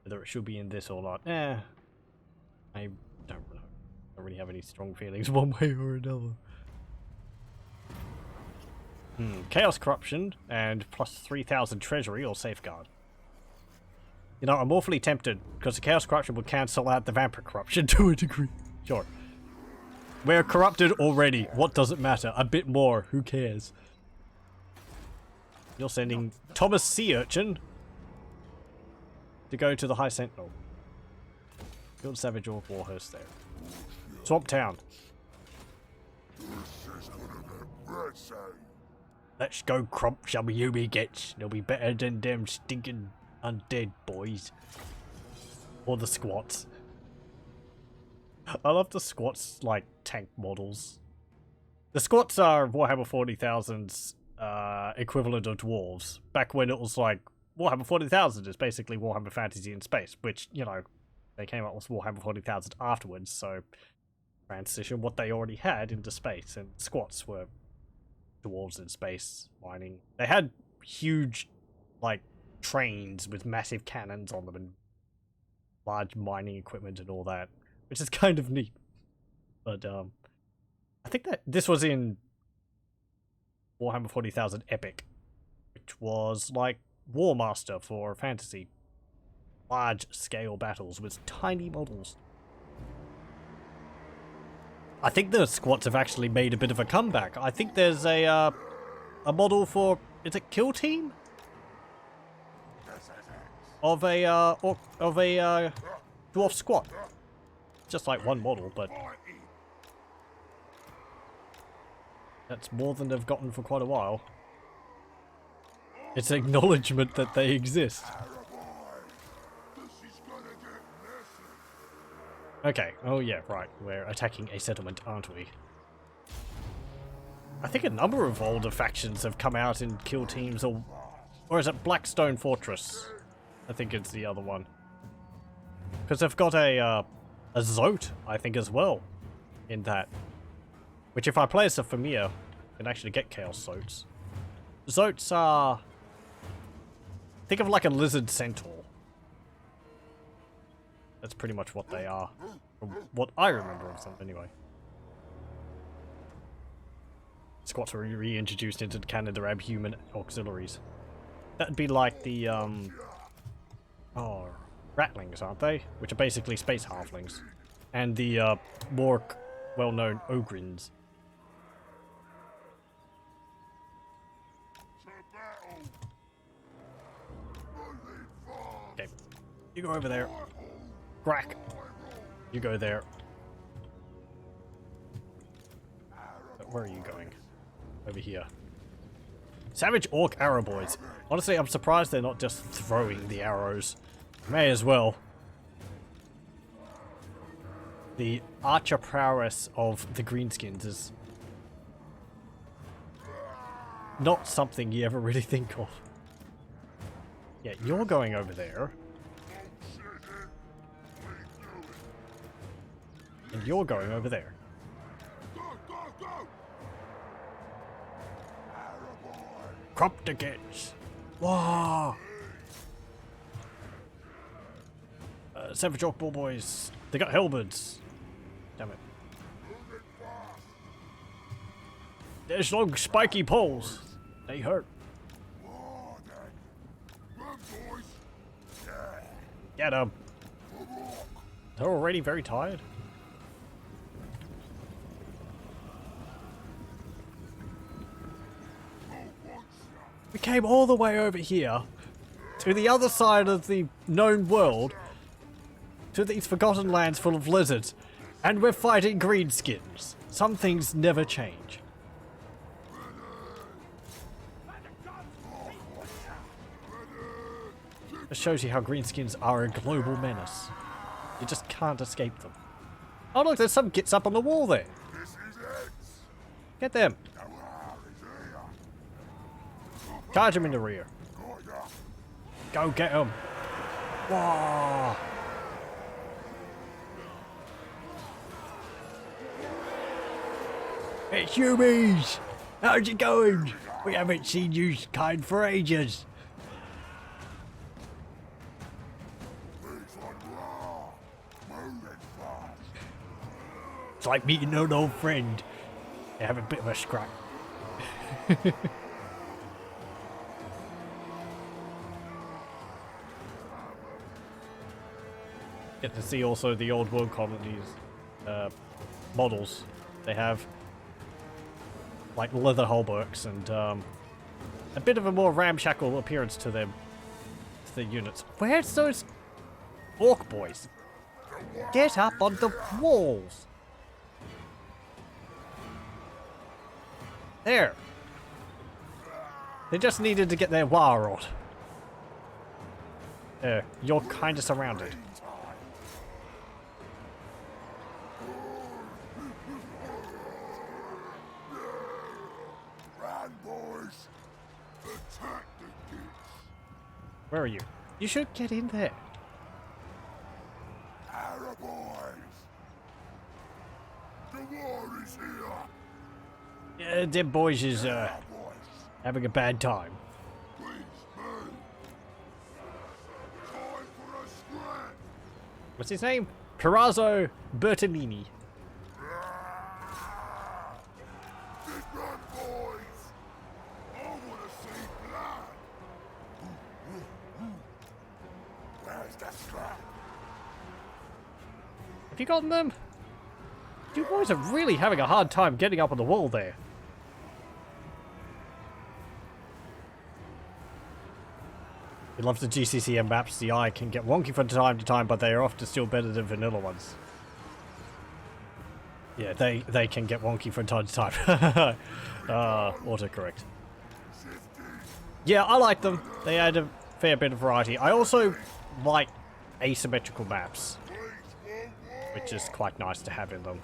A: Whether it should be in this or not, I don't know. I don't really have any strong feelings one way or another. Chaos Corruption and plus 3,000 Treasury or Safeguard. You know, I'm awfully tempted because the Chaos Corruption would cancel out the Vampire Corruption to a degree. Sure. We're corrupted already. What does it matter? A bit more. Who cares? You're sending Thomas Sea Urchin to go to the High Sentinel. Build Savage Orc Warhorse there. Swamp Town. Let's go, crump, shall we, you be gets. They'll be better than them stinking undead boys. Or the squats. I love the squats, like, tank models. The squats are Warhammer 40,000's equivalent of dwarves. Back when it was like, Warhammer 40,000 is basically Warhammer Fantasy in space, which, you know, they came up with Warhammer 40,000 afterwards, so transition what they already had into space, and squats were dwarves in space mining. They had huge, like, trains with massive cannons on them and large mining equipment and all that, which is kind of neat. But I think that this was in Warhammer 40,000 Epic, which was like War Master for fantasy. Large scale battles with tiny models. I think the squats have actually made a bit of a comeback. I think there's a model for, is it Kill Team? Of a dwarf squat. Just like one model, but that's more than they've gotten for quite a while. It's an acknowledgement that they exist. Okay, oh yeah, right, we're attacking a settlement, aren't we? I think a number of older factions have come out in kill teams, or is it Blackstone Fortress? I think it's the other one. Because they've got a Zote, I think, as well, in that. Which if I play as a Familiar, I can actually get Chaos Zotes. Zotes are... think of like a lizard centaur. That's pretty much what they are. From what I remember of them, anyway. Squats were reintroduced into the canon. They're human auxiliaries. That'd be like the, Ratlings, aren't they? Which are basically space halflings. And the, more well-known Ogrins. Okay. You go over there. Grak. You go there. Where are you going? Over here. Savage Orc Arrow Boys. Honestly, I'm surprised they're not just throwing the arrows. May as well. The archer prowess of the greenskins is not something you ever really think of. Yeah, you're going over there. And you're going over there. Crump the kids. Whoa! Savage Orc Ball Boys. They got halberds. Damn it. There's long spiky poles. They hurt. Get them. They're already very tired. We came all the way over here to the other side of the known world to these forgotten lands full of lizards, and we're fighting greenskins. Some things never change. It shows you how greenskins are a global menace. You just can't escape them. Oh look, there's some gits up on the wall there. Get them. Charge him in the rear. Go get him. Whoa. Hey, Humies! How's it going? We haven't seen you kind for ages. It's like meeting an old friend. They have a bit of a scrap. Get to see also the old world colonies models. They have like leather halberds and a bit of a more ramshackle appearance to their units. Where's those orc boys? Get up on the walls. There. They just needed to get their wire on. There, you're kind of surrounded. Where are you? You should get in there.
D: The war is here.
A: Yeah, them boys is having a bad time.
D: Please move. Time for a scrap.
A: What's his name? Perazzo Bertolini.
D: Big run, boys. I want to see blood. Where's the scrap?
A: Have you gotten them? You boys are really having a hard time getting up on the wall there. He loves the GCCM maps. The eye can get wonky from time to time, but they are often still better than vanilla ones. Yeah, they can get wonky from time to time. Autocorrect. Yeah, I like them. They add a fair bit of variety. I also like asymmetrical maps, which is quite nice to have in them.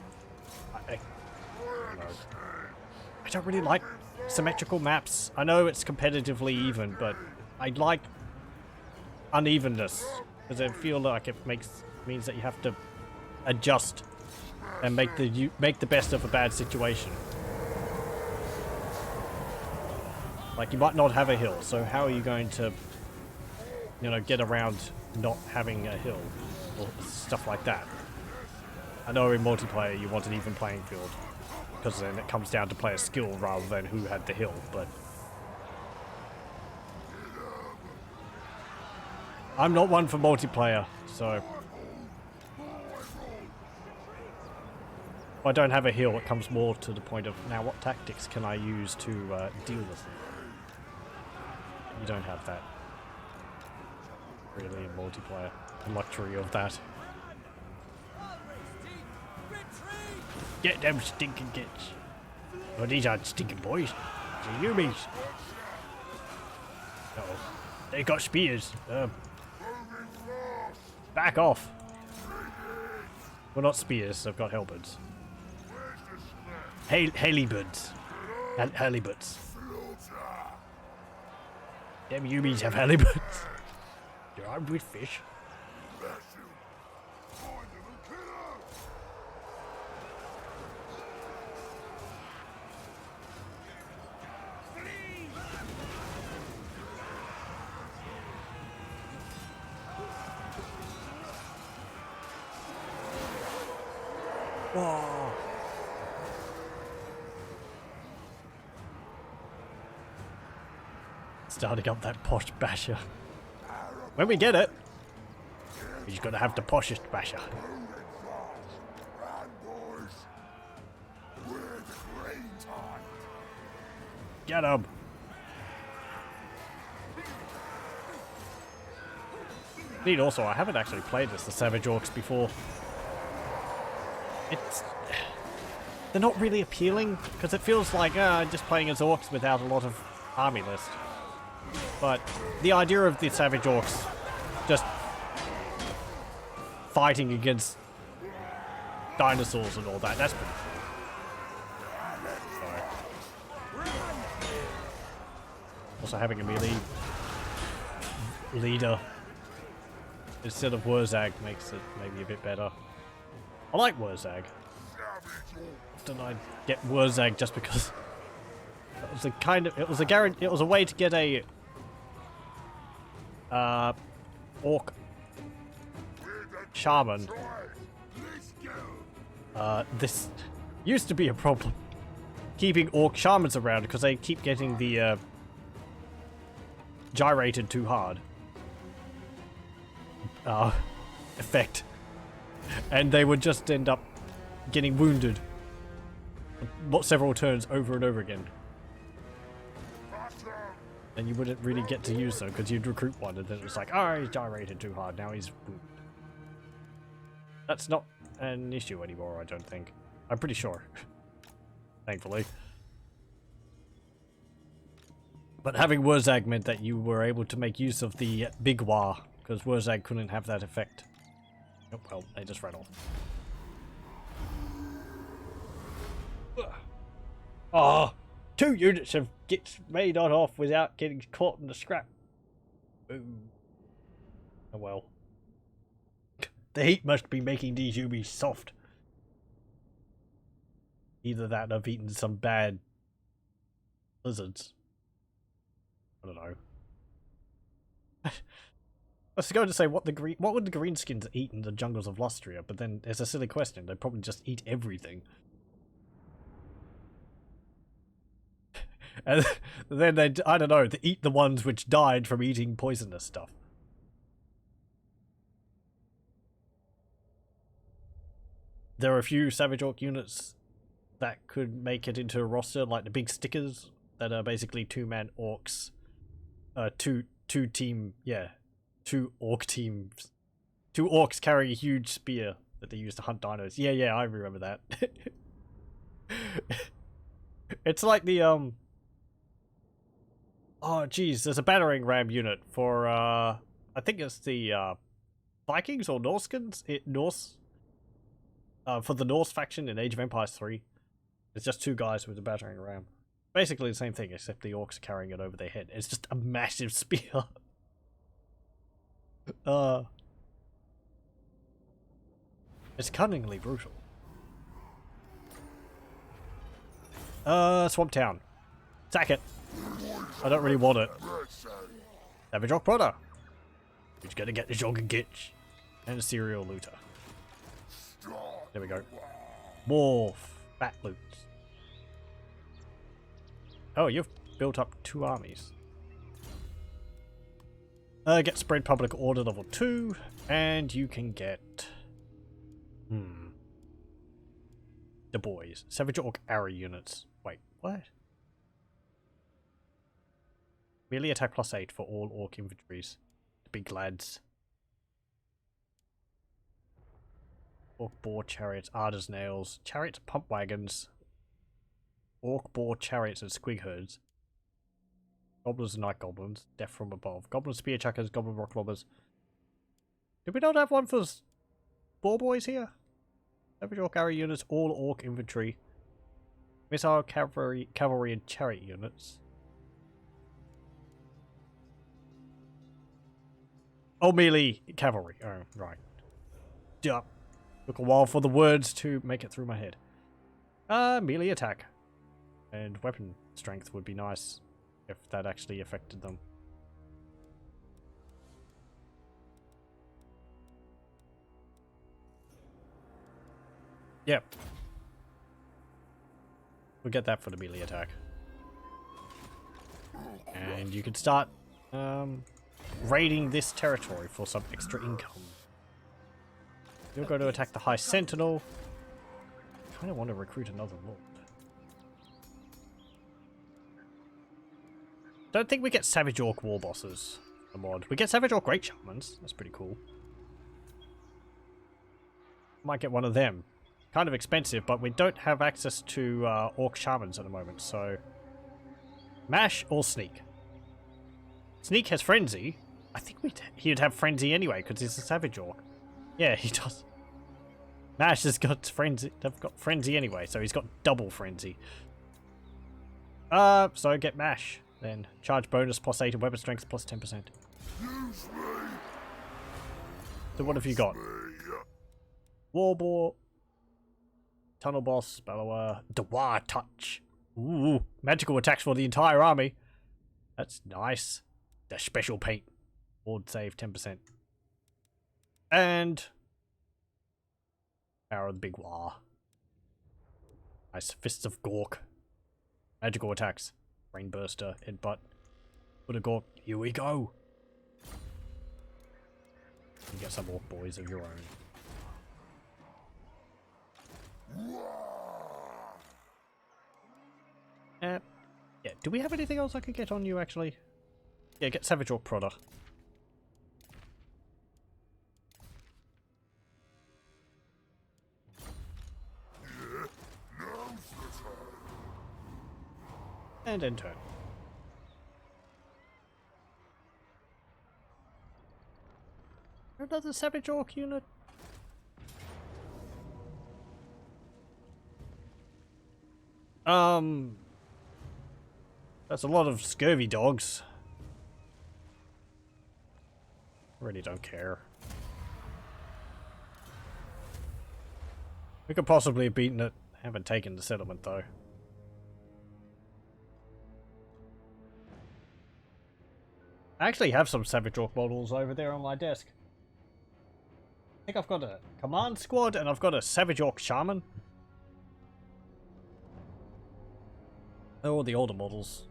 A: I don't really like symmetrical maps. I know it's competitively even, but I like unevenness, because I feel like it means that you have to adjust and make the best of a bad situation. Like, you might not have a hill, so how are you going to, you know, get around not having a hill or stuff like that? I know in multiplayer you want an even playing field, because then it comes down to player skill rather than who had the hill, but I'm not one for multiplayer, so if I don't have a hill, it comes more to the point of, now what tactics can I use to deal with it? You don't have that really in multiplayer, the luxury of that. Get them stinking kids. Oh, these aren't stinking boys. They're humans. Uh-oh. They got spears. Back off. Well, not spears. I've got halberds. Halibuds. Halibuds. Them humans have halibuds. They're armed with fish. Whoa. Starting up that posh basher. When we get it, he's gonna have the poshest basher. Get him! Neat also, I haven't actually played as the Savage Orcs before. They're not really appealing, because it feels like just playing as orcs without a lot of army list. But the idea of the Savage Orcs just fighting against dinosaurs and all that, that's pretty cool. Sorry. Also having a melee leader instead of WAAAAGH makes it maybe a bit better. I like WAAAAGH. Often I get WAAAAGH just because It was a kind of, it was a way to get a orc shaman. This used to be a problem, keeping orc shamans around because they keep getting the gyrated too hard effect, and they would just end up getting wounded several turns over and over again, and you wouldn't really get to use them because you'd recruit one and then it was like, oh, he's gyrated too hard, now he's wounded. That's not an issue anymore, I don't think. I'm pretty sure. Thankfully. But having WAAAAGH meant that you were able to make use of the big WAAAAGH, because WAAAAGH couldn't have that effect. Oh, well, they just ran off. Oh, 2 units have made on off without getting caught in the scrap. Ooh. Oh well. The heat must be making these UBs soft. Either that or I've eaten some bad lizards. I don't know. I was going to say what would the greenskins eat in the jungles of Lustria, but then it's a silly question. They'd probably just eat everything. And then they'd, I don't know, they eat the ones which died from eating poisonous stuff. There are a few Savage Orc units that could make it into a roster, like the big stickers that are basically 2-man orcs. Two orc teams. 2 orcs carrying a huge spear that they use to hunt dinos. Yeah, I remember that. It's like the, oh, geez, there's a battering ram unit for, I think it's the, Vikings or Norskins? For the Norse faction in Age of Empires 3. It's just 2 guys with a battering ram. Basically the same thing, except the orcs are carrying it over their head. It's just a massive spear. It's cunningly brutal. Swamp Town. Sack it. I don't really want it. Savage Orc Brother. Who's gonna get the Jorgen Gitch? And a serial looter. There we go. More fat loot. Oh, you've built up 2 armies. Get spread public order level 2, and you can get the boys. Savage Orc arrow units. Wait, what? Melee attack +8 for all orc inventories. The big lads. Orc boar chariots, Arder's nails, chariots, pump wagons, orc boar chariots and squig herds, goblins and night goblins, death from above, goblin spear chuckers, goblin rock lobbers. Did we not have one for boar boys here? Savage orc arrow units, all orc infantry, missile cavalry and chariot units. Oh, melee cavalry. Oh, right. Yup. Took a while for the words to make it through my head. Melee attack. And weapon strength would be nice if that actually affected them. Yep. We'll get that for the melee attack. And you can start raiding this territory for some extra income. You'll go to attack the High Sentinel. I kind of want to recruit another lord. Don't think we get Savage Orc War Bosses. The mod. We get Savage Orc Great Shamans. That's pretty cool. Might get one of them. Kind of expensive, but we don't have access to Orc Shamans at the moment, so... Mash or Sneak? Sneak has Frenzy. I think he'd have Frenzy anyway, because he's a Savage Orc. Yeah, he does. Mash has got Frenzy. They've got Frenzy anyway, so he's got double Frenzy. So get Mash. Then charge bonus +8 and weapon strength +10%. So what have you got? Warboar, Tunnel Boss, Bellower, Dewar Touch. Ooh, magical attacks for the entire army. That's nice. The special paint. Ward save 10%. And Power of the Big War. Nice. Fists of Gork. Magical attacks. Brainburster, Headbutt. Put a Gork. Here we go. You get some Orc boys of your own. Yeah, do we have anything else I could get on you, actually? Yeah, get Savage Orc Prodder. And end turn. Another Savage Orc unit. That's a lot of scurvy dogs. Really don't care. We could possibly have beaten it. Haven't taken the settlement though. I actually have some Savage Orc models over there on my desk. I think I've got a command squad and I've got a Savage Orc Shaman. They're all the older models.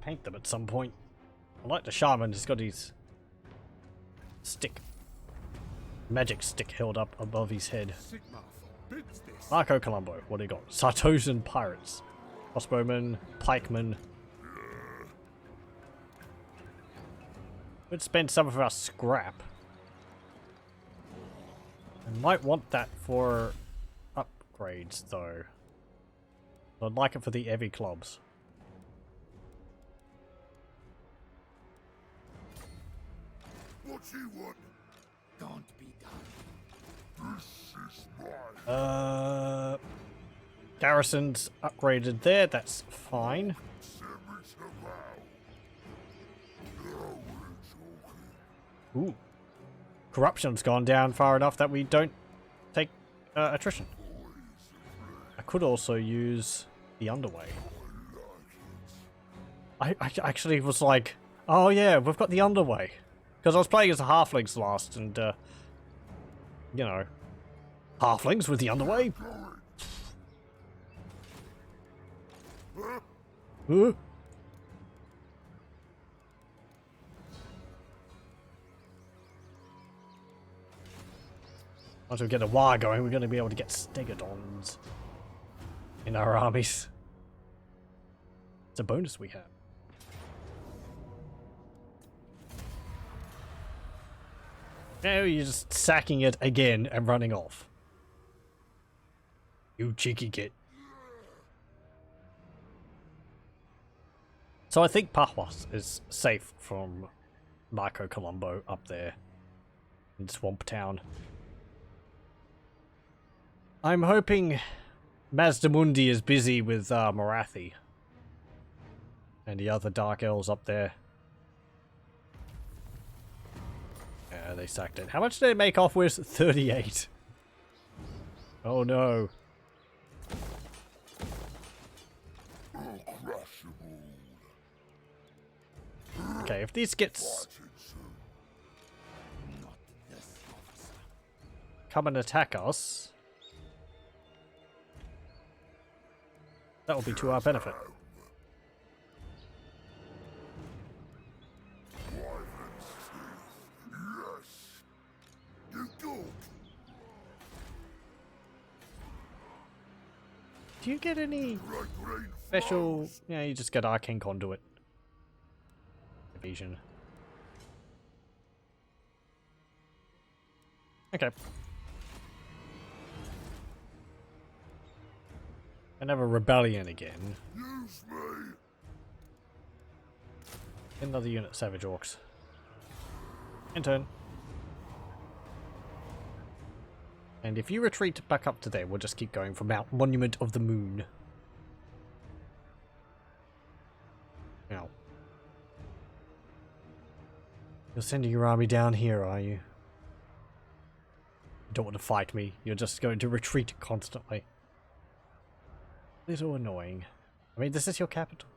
A: Paint them at some point. I like the Shaman, he's got his stick. Magic stick held up above his head. Marco Colombo, what do you got? Sartosan Pirates. Crossbowmen, Pikemen. We'd spend some of our scrap. I might want that for upgrades though. I'd like it for the heavy clubs.
D: What you want? Don't be done. This is mine.
A: Garrison's upgraded there, that's fine. Ooh. Corruption's gone down far enough that we don't take attrition. I could also use the underway. I actually was like, oh yeah, we've got the underway. Because I was playing as the halflings last and, you know, halflings with the underway. Once we get a WAAAAGH going, we're going to be able to get stegodons in our armies. It's a bonus we have. Now you're just sacking it again and running off. You cheeky git. So I think Pahwas is safe from Marco Colombo up there in Swamp Town. I'm hoping Mazdamundi is busy with Morathi and the other Dark Elves up there. Yeah, they sacked it. How much did they make off with? 38. Oh no. Okay, if this gets... come and attack us, that will be to our benefit. Do you get any special... yeah, you just get Arcane Conduit. Evasion. Okay. And have a rebellion again. Another unit, Savage Orcs. In turn. And if you retreat back up to there, we'll just keep going from Mount Monument of the Moon. Now. You're sending your army down here, are you? You don't want to fight me. You're just going to retreat constantly. Little annoying. I mean, this is your capital.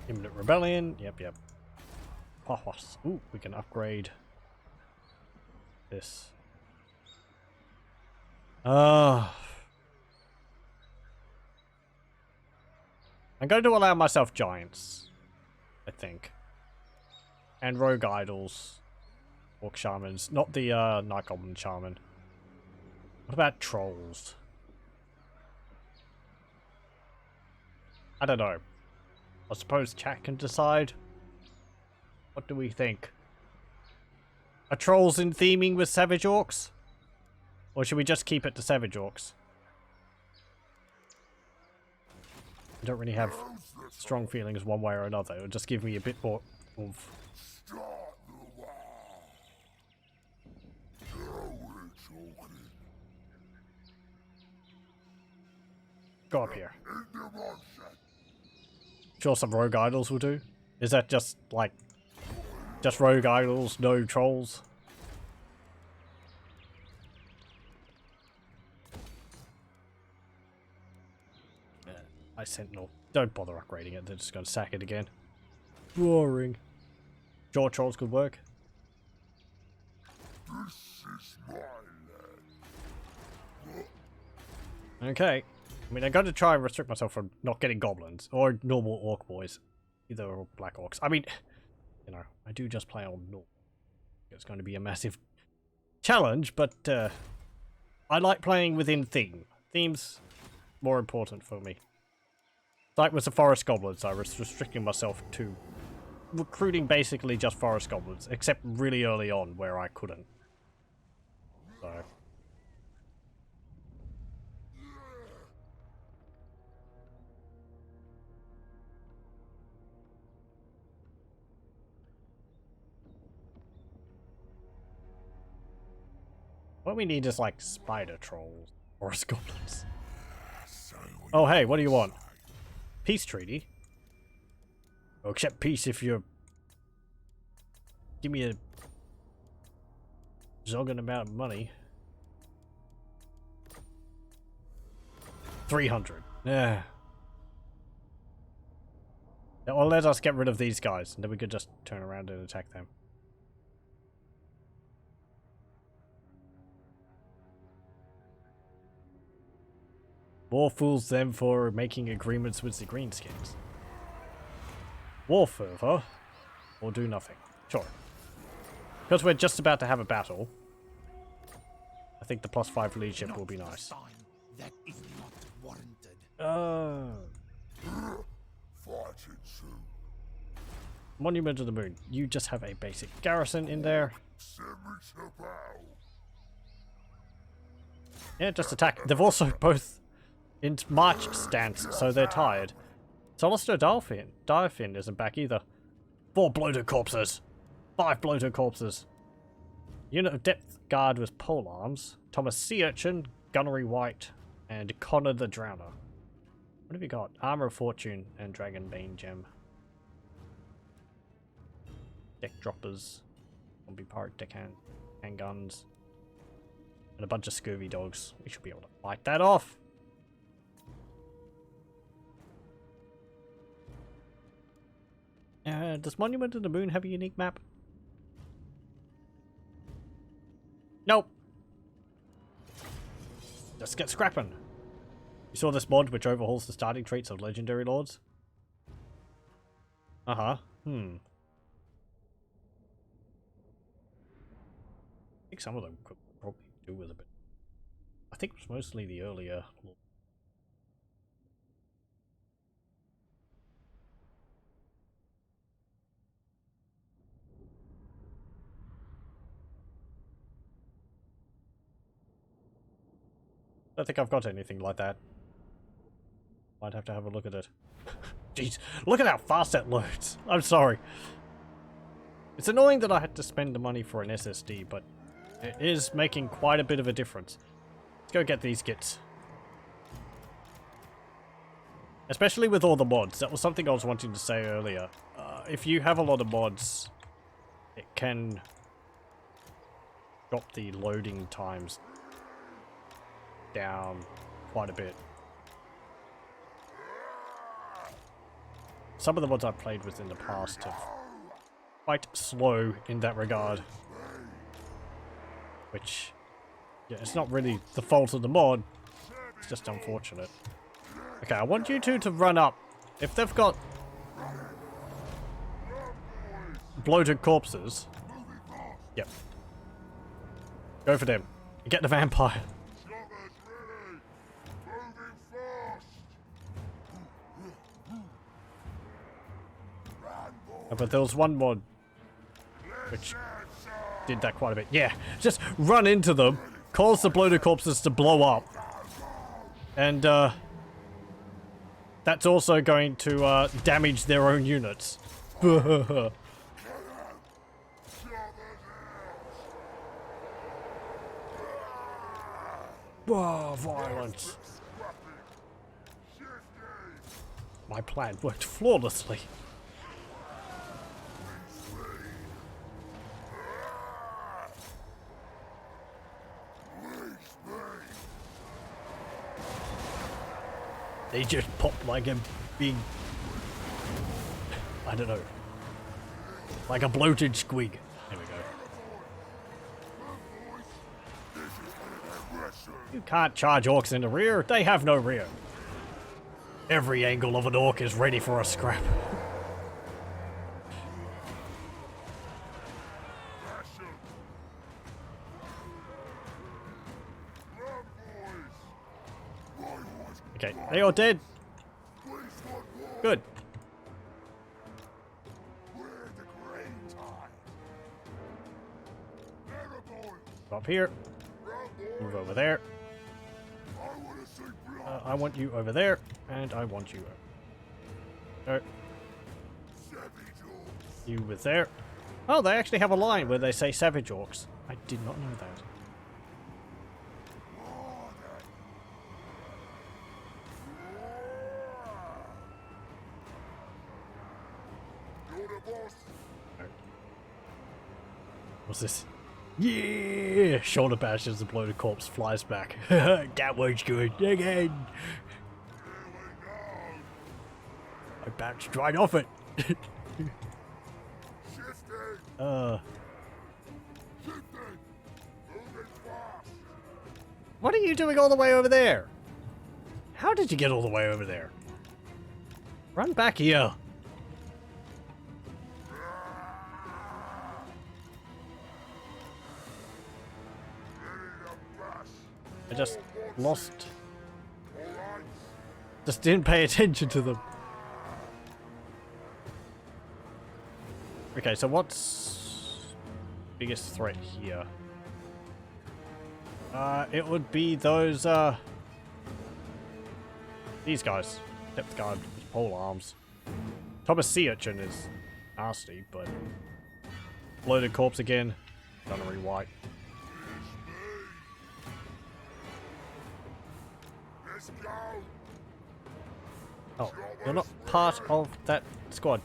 A: Imminent rebellion. Yep. Pahwas. Ooh, we can upgrade this. I'm going to allow myself giants, I think. And rogue idols. Orc shamans. Not the night goblin shaman. What about trolls? I don't know. I suppose chat can decide. What do we think? Are trolls in theming with savage orcs? Or should we just keep it to savage orcs? I don't really have strong feelings one way or another. It'll just give me a bit more oomph.
D: Start the war. Now we're talking.
A: Go up here.
D: In the motion.
A: Sure, some rogue idols will do. Is that just like just rogue idols, no trolls? I sentinel. Don't bother upgrading it. They're just going to sack it again. Boring. Sure, trolls could work.
D: This is my land.
A: Okay. I mean, I'm going to try and restrict myself from not getting goblins or normal orc boys. Either or black orcs. I mean, you know, I do just play on normal. It's going to be a massive challenge, but I like playing within theme. Theme's more important for me. Like with the forest goblins, I was restricting myself to recruiting basically just forest goblins, except really early on where I couldn't. So. What we need is like spider trolls, forest goblins. Oh hey, what do you want? Peace treaty? I'll accept peace if you give me a zogging amount of money. 300. Yeah. Or let us get rid of these guys, and then we could just turn around and attack them. War fools them for making agreements with the greenskins. War fervor, or do nothing. Sure. Because we're just about to have a battle, I think the +5 leadership will be nice.
B: That is not warranted.
D: Fighting soon.
A: Monument of the Moon. You just have a basic garrison in there.
D: Send me to bow.
A: Yeah, just attack. They've also both in march stance, so they're tired. Lustria Diafin isn't back either. 4 bloated corpses. 5 bloated corpses. Unit of depth guard was pole arms. Thomas Sea Urchin, Gunnery White, and Connor the Drowner. What have you got? Armor of Fortune and Dragon Bane Gem. Deck droppers. Zombie pirate deck handguns. And a bunch of scurvy dogs. We should be able to fight that off. Does Monument of the Moon have a unique map? Nope. Let's get scrapping. You saw this mod which overhauls the starting traits of legendary lords? I think some of them could probably do with a bit. I think it was mostly the earlier lords. I don't think I've got anything like that. Might have to have a look at it. Jeez, look at how fast that loads. I'm sorry. It's annoying that I had to spend the money for an SSD, but it is making quite a bit of a difference. Let's go get these gits. Especially with all the mods. That was something I was wanting to say earlier. If you have a lot of mods, it can drop the loading times down quite a bit. Some of the mods I've played with in the past have quite slow in that regard. Which, yeah, it's not really the fault of the mod. It's just unfortunate. Okay, I want you two to run up. If they've got bloated corpses, yep. Go for them. Get the vampire. But there was one mod which did that quite a bit. Yeah, just run into them, cause the bloated corpses to blow up, and that's also going to damage their own units. Whoa, violence. My plan worked flawlessly. They just popped like a big, I don't know, like a bloated squig. There we go. You can't charge orcs in the rear. They have no rear. Every angle of an orc is ready for a scrap. Okay, they are dead. Good. Up here. Move over there. I want you over there, and I want you over. You with there. Oh, they actually have a line where they say savage orcs. I did not know that. What's this? Yeah! Shoulder bashes the bloated corpse, flies back. That was good. Again! I bounced right off it. What are you doing all the way over there? How did you get all the way over there? Run back here. I just lost. Just didn't pay attention to them. Okay, so what's biggest threat here? It would be those, these guys. Depth guard with pole arms. Thomas Sea Urchin is nasty, but bloated corpse again. Gunnery white. Oh, you're not part of that squad.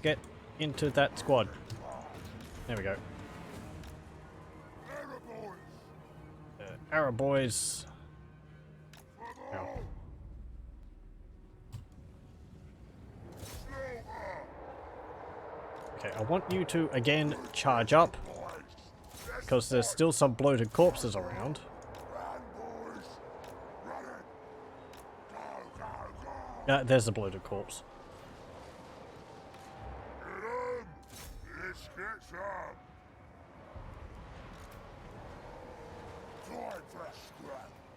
A: Get into that squad. There we go. Arrow boys. Ow. Okay, I want you to again charge up because there's still some bloated corpses around. There's the bloated corpse.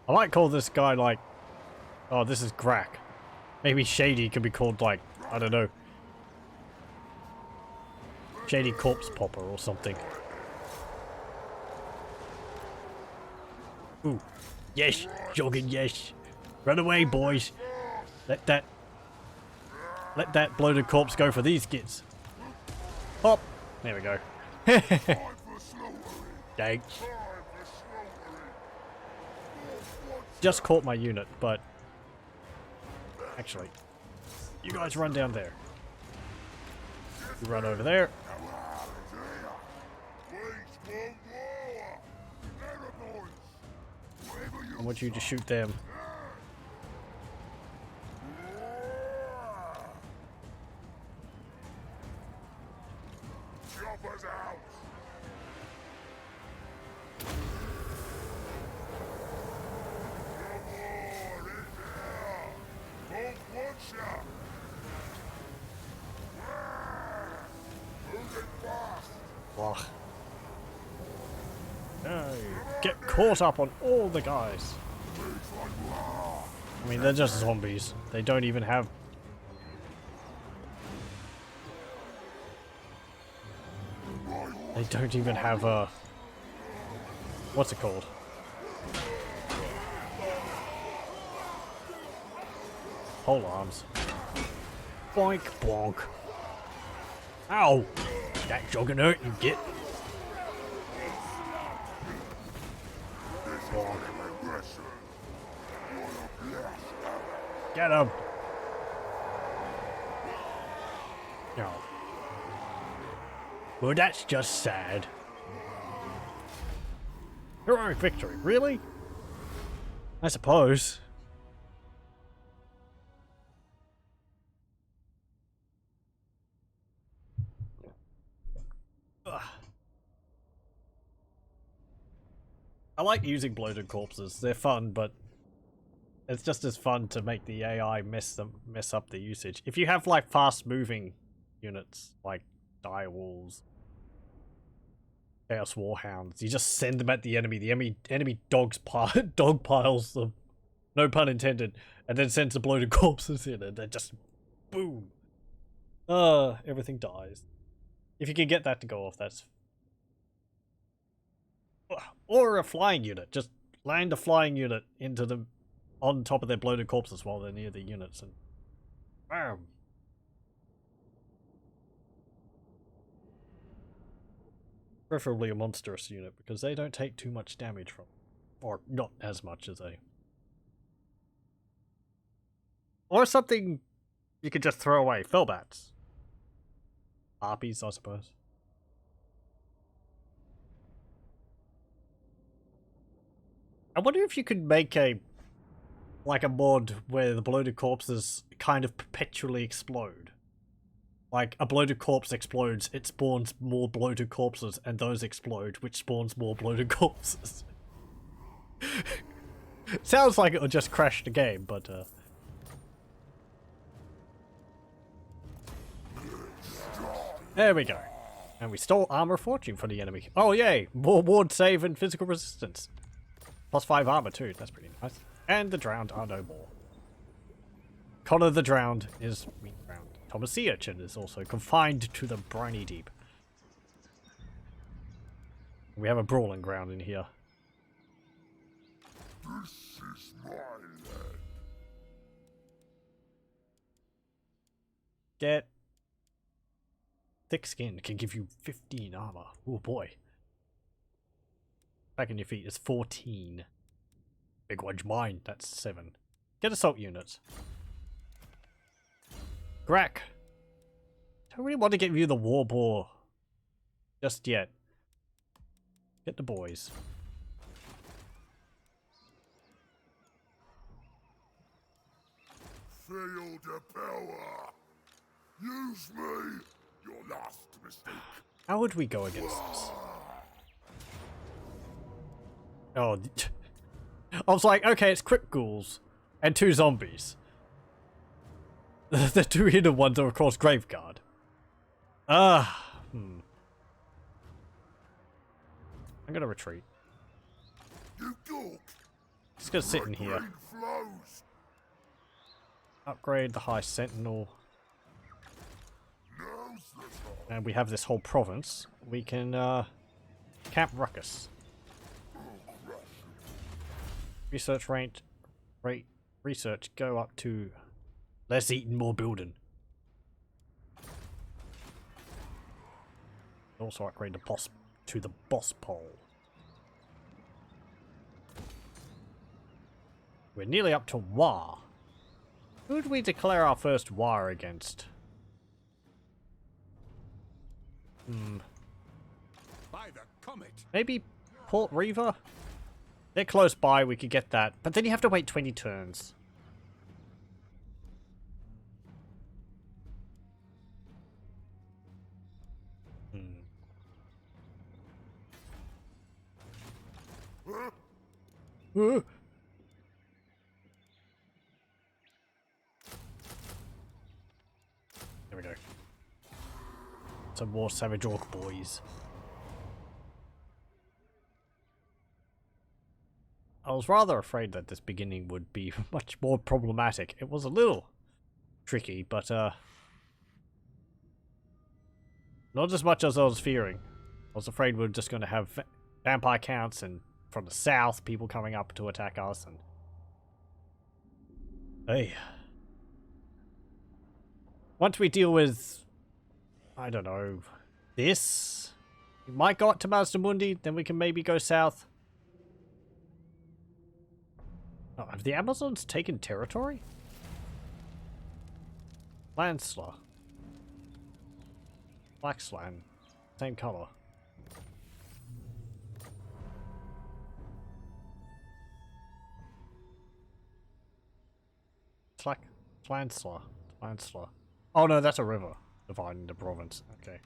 A: I might call this guy like, oh, this is Grak. Maybe Shady could be called like, I don't know, Shady Corpse Popper or something. Ooh, yes, jogging, yes. Run away, boys. Let that bloated corpse go for these kids. Hop. There we go. Thanks. just caught my unit, but actually, you guys run down there. You run over there. I want you to shoot them.
D: Choppers out!
A: Ugh. No, get caught up on all the guys. I mean, they're just zombies. They don't even have... They don't even have a... What's it called? Pole arms. Boink, bonk. Ow! That juggernaut, you get. Bonk. Get him! No. Well, that's just sad. Heroic victory, really? I suppose. Ugh. I like using bloated corpses. They're fun, but it's just as fun to make the AI mess up the usage. If you have like fast-moving units like direwolves, Chaos Warhounds, you just send them at the enemy. The enemy dog piles them, no pun intended, and then sends the bloated corpses in, and they just boom. Everything dies. If you can get that to go off, that's... Or a flying unit. Just land a flying unit into them on top of their bloated corpses while they're near the units, and bam. Preferably a monstrous unit, because they don't take too much damage from... Or not as much as a... Or something you could just throw away. Fellbats. Harpies, I suppose. I wonder if you could make a mod where the bloated corpses kind of perpetually explode. Like, a bloated corpse explodes, it spawns more bloated corpses, and those explode, which spawns more bloated corpses. Sounds like it'll just crash the game, but there we go. And we stole Armor of Fortune from the enemy. Oh yay! More ward save and physical resistance. +5 armor too, that's pretty nice. And the drowned are no more. Connor the Drowned is drowned. Thomas the Urchin is also confined to the briny deep. We have a brawling ground in here.
D: This is my land.
A: Get... Thick skin can give you 15 armor. Oh boy. Back on your feet is 14. Big one's mine, that's 7. Get assault units. Grak. Don't really want to give you the war boar just yet. Get the boys.
D: Feel the power. Use me. Your last mistake.
A: How would we go against this? Oh, I was like, okay, it's crit ghouls and 2 zombies. The 2 hidden ones are of course Graveguard. I'm gonna retreat.
D: You dork.
A: Just gonna sit in here.
D: Brain flows.
A: Upgrade the High Sentinel.
D: Now's the time.
A: And we have this whole province. We can camp Ruckus. Research rate research go up to less eating, more building. Also upgrade the boss to the boss pole. We're nearly up to war. Who would we declare our first war against?
D: By the comet.
A: Maybe Port Reaver? They're close by, we could get that. But then you have to wait 20 turns. There we go. Some more Savage Orc boys. I was rather afraid that this beginning would be much more problematic. It was a little tricky, but not as much as I was fearing. I was afraid we were just going to have vampire counts and from the south, people coming up to attack us, and hey. Once we deal with, I don't know, this, we might go up to Mazdamundi, then we can maybe go south. Oh, have the Amazons taken territory? Landslar. Blackslan. Same color. Landslar. Landslar. Oh no, that's a river dividing the province. Okay.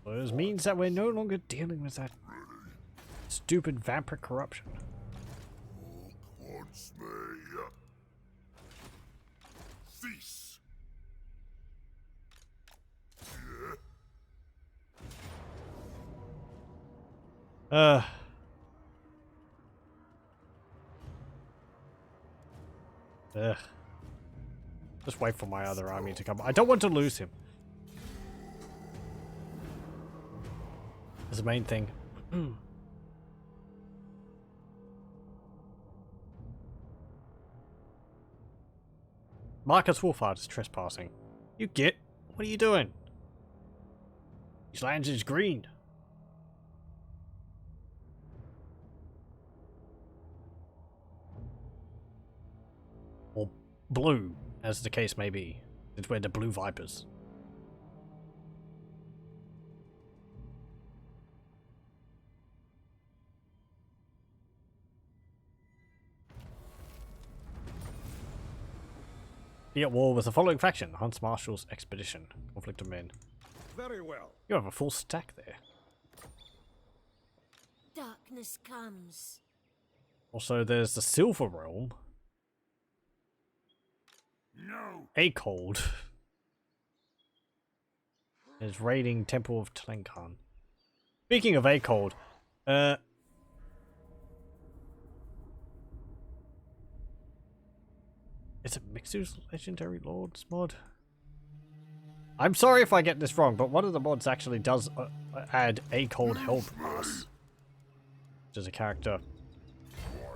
A: Well, this means that we're no longer dealing with that stupid vampire corruption.
D: Wants me. Cease.
A: Ugh. Just wait for my other army to come. I don't want to lose him. That's the main thing. Marcus Wolfhard is trespassing. You git? What are you doing? His land is green. Or blue, as the case may be. Since we're the Blue Vipers. Be at war with the following faction: Hunts Marshal's Expedition. Conflict of Men.
B: Very well.
A: You have a full stack there.
E: Darkness comes.
A: Also, there's the Silver Realm.
D: No.
A: Acold is raiding Temple of Tlenkan. Speaking of Acold, is it Mixu's Legendary Lords mod? I'm sorry if I get this wrong, but one of the mods actually does add Acold Help Us, which is a character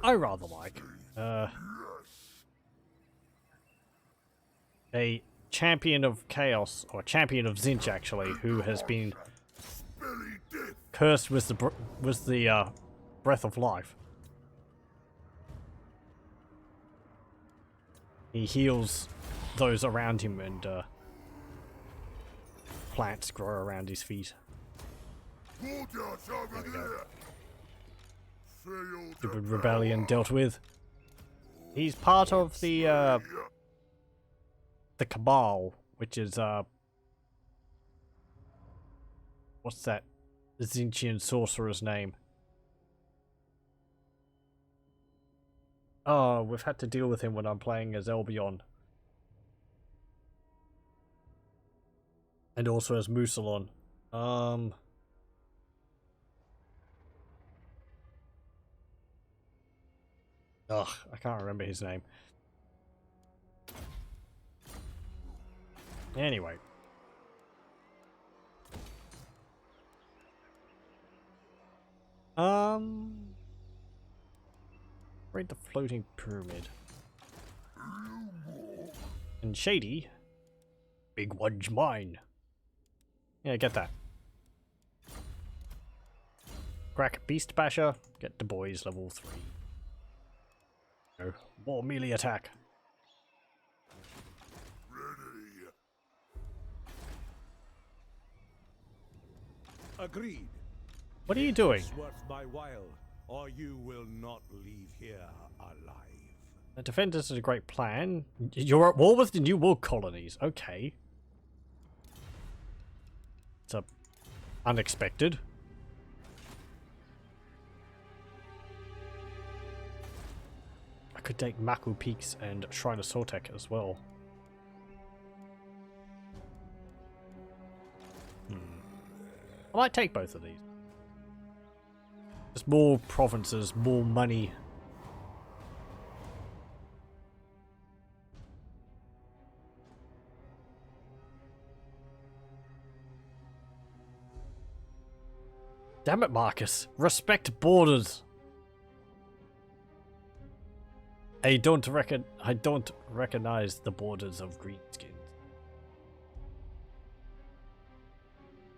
A: I rather like. A champion of chaos, or champion of Zinch actually, who has been cursed with the breath of life. He heals those around him, and plants grow around his feet.
D: There we
A: go. Stupid rebellion dealt with. He's part of the Cabal, which is what's that Zinchian sorcerer's name? Oh, we've had to deal with him when I'm playing as Elbion. And also as Musalon. Ugh, I can't remember his name. Anyway. Read the floating pyramid. And Shady. Big Wudge mine. Yeah, get that. Grak Beastbasha. Get the boys level 3. Go. More melee attack.
D: Ready.
F: Agreed.
A: What are you doing?
F: It's worth my while, or you will not leave here alive.
A: The defenders is a great plan. You're at war with the New World colonies. Okay. It's unexpected. I could take Maku Peaks and Shrine of Sortek as well. I might take both of these. Just more provinces, more money. Damn it, Marcus. Respect borders. I don't recognize the borders of greenskins.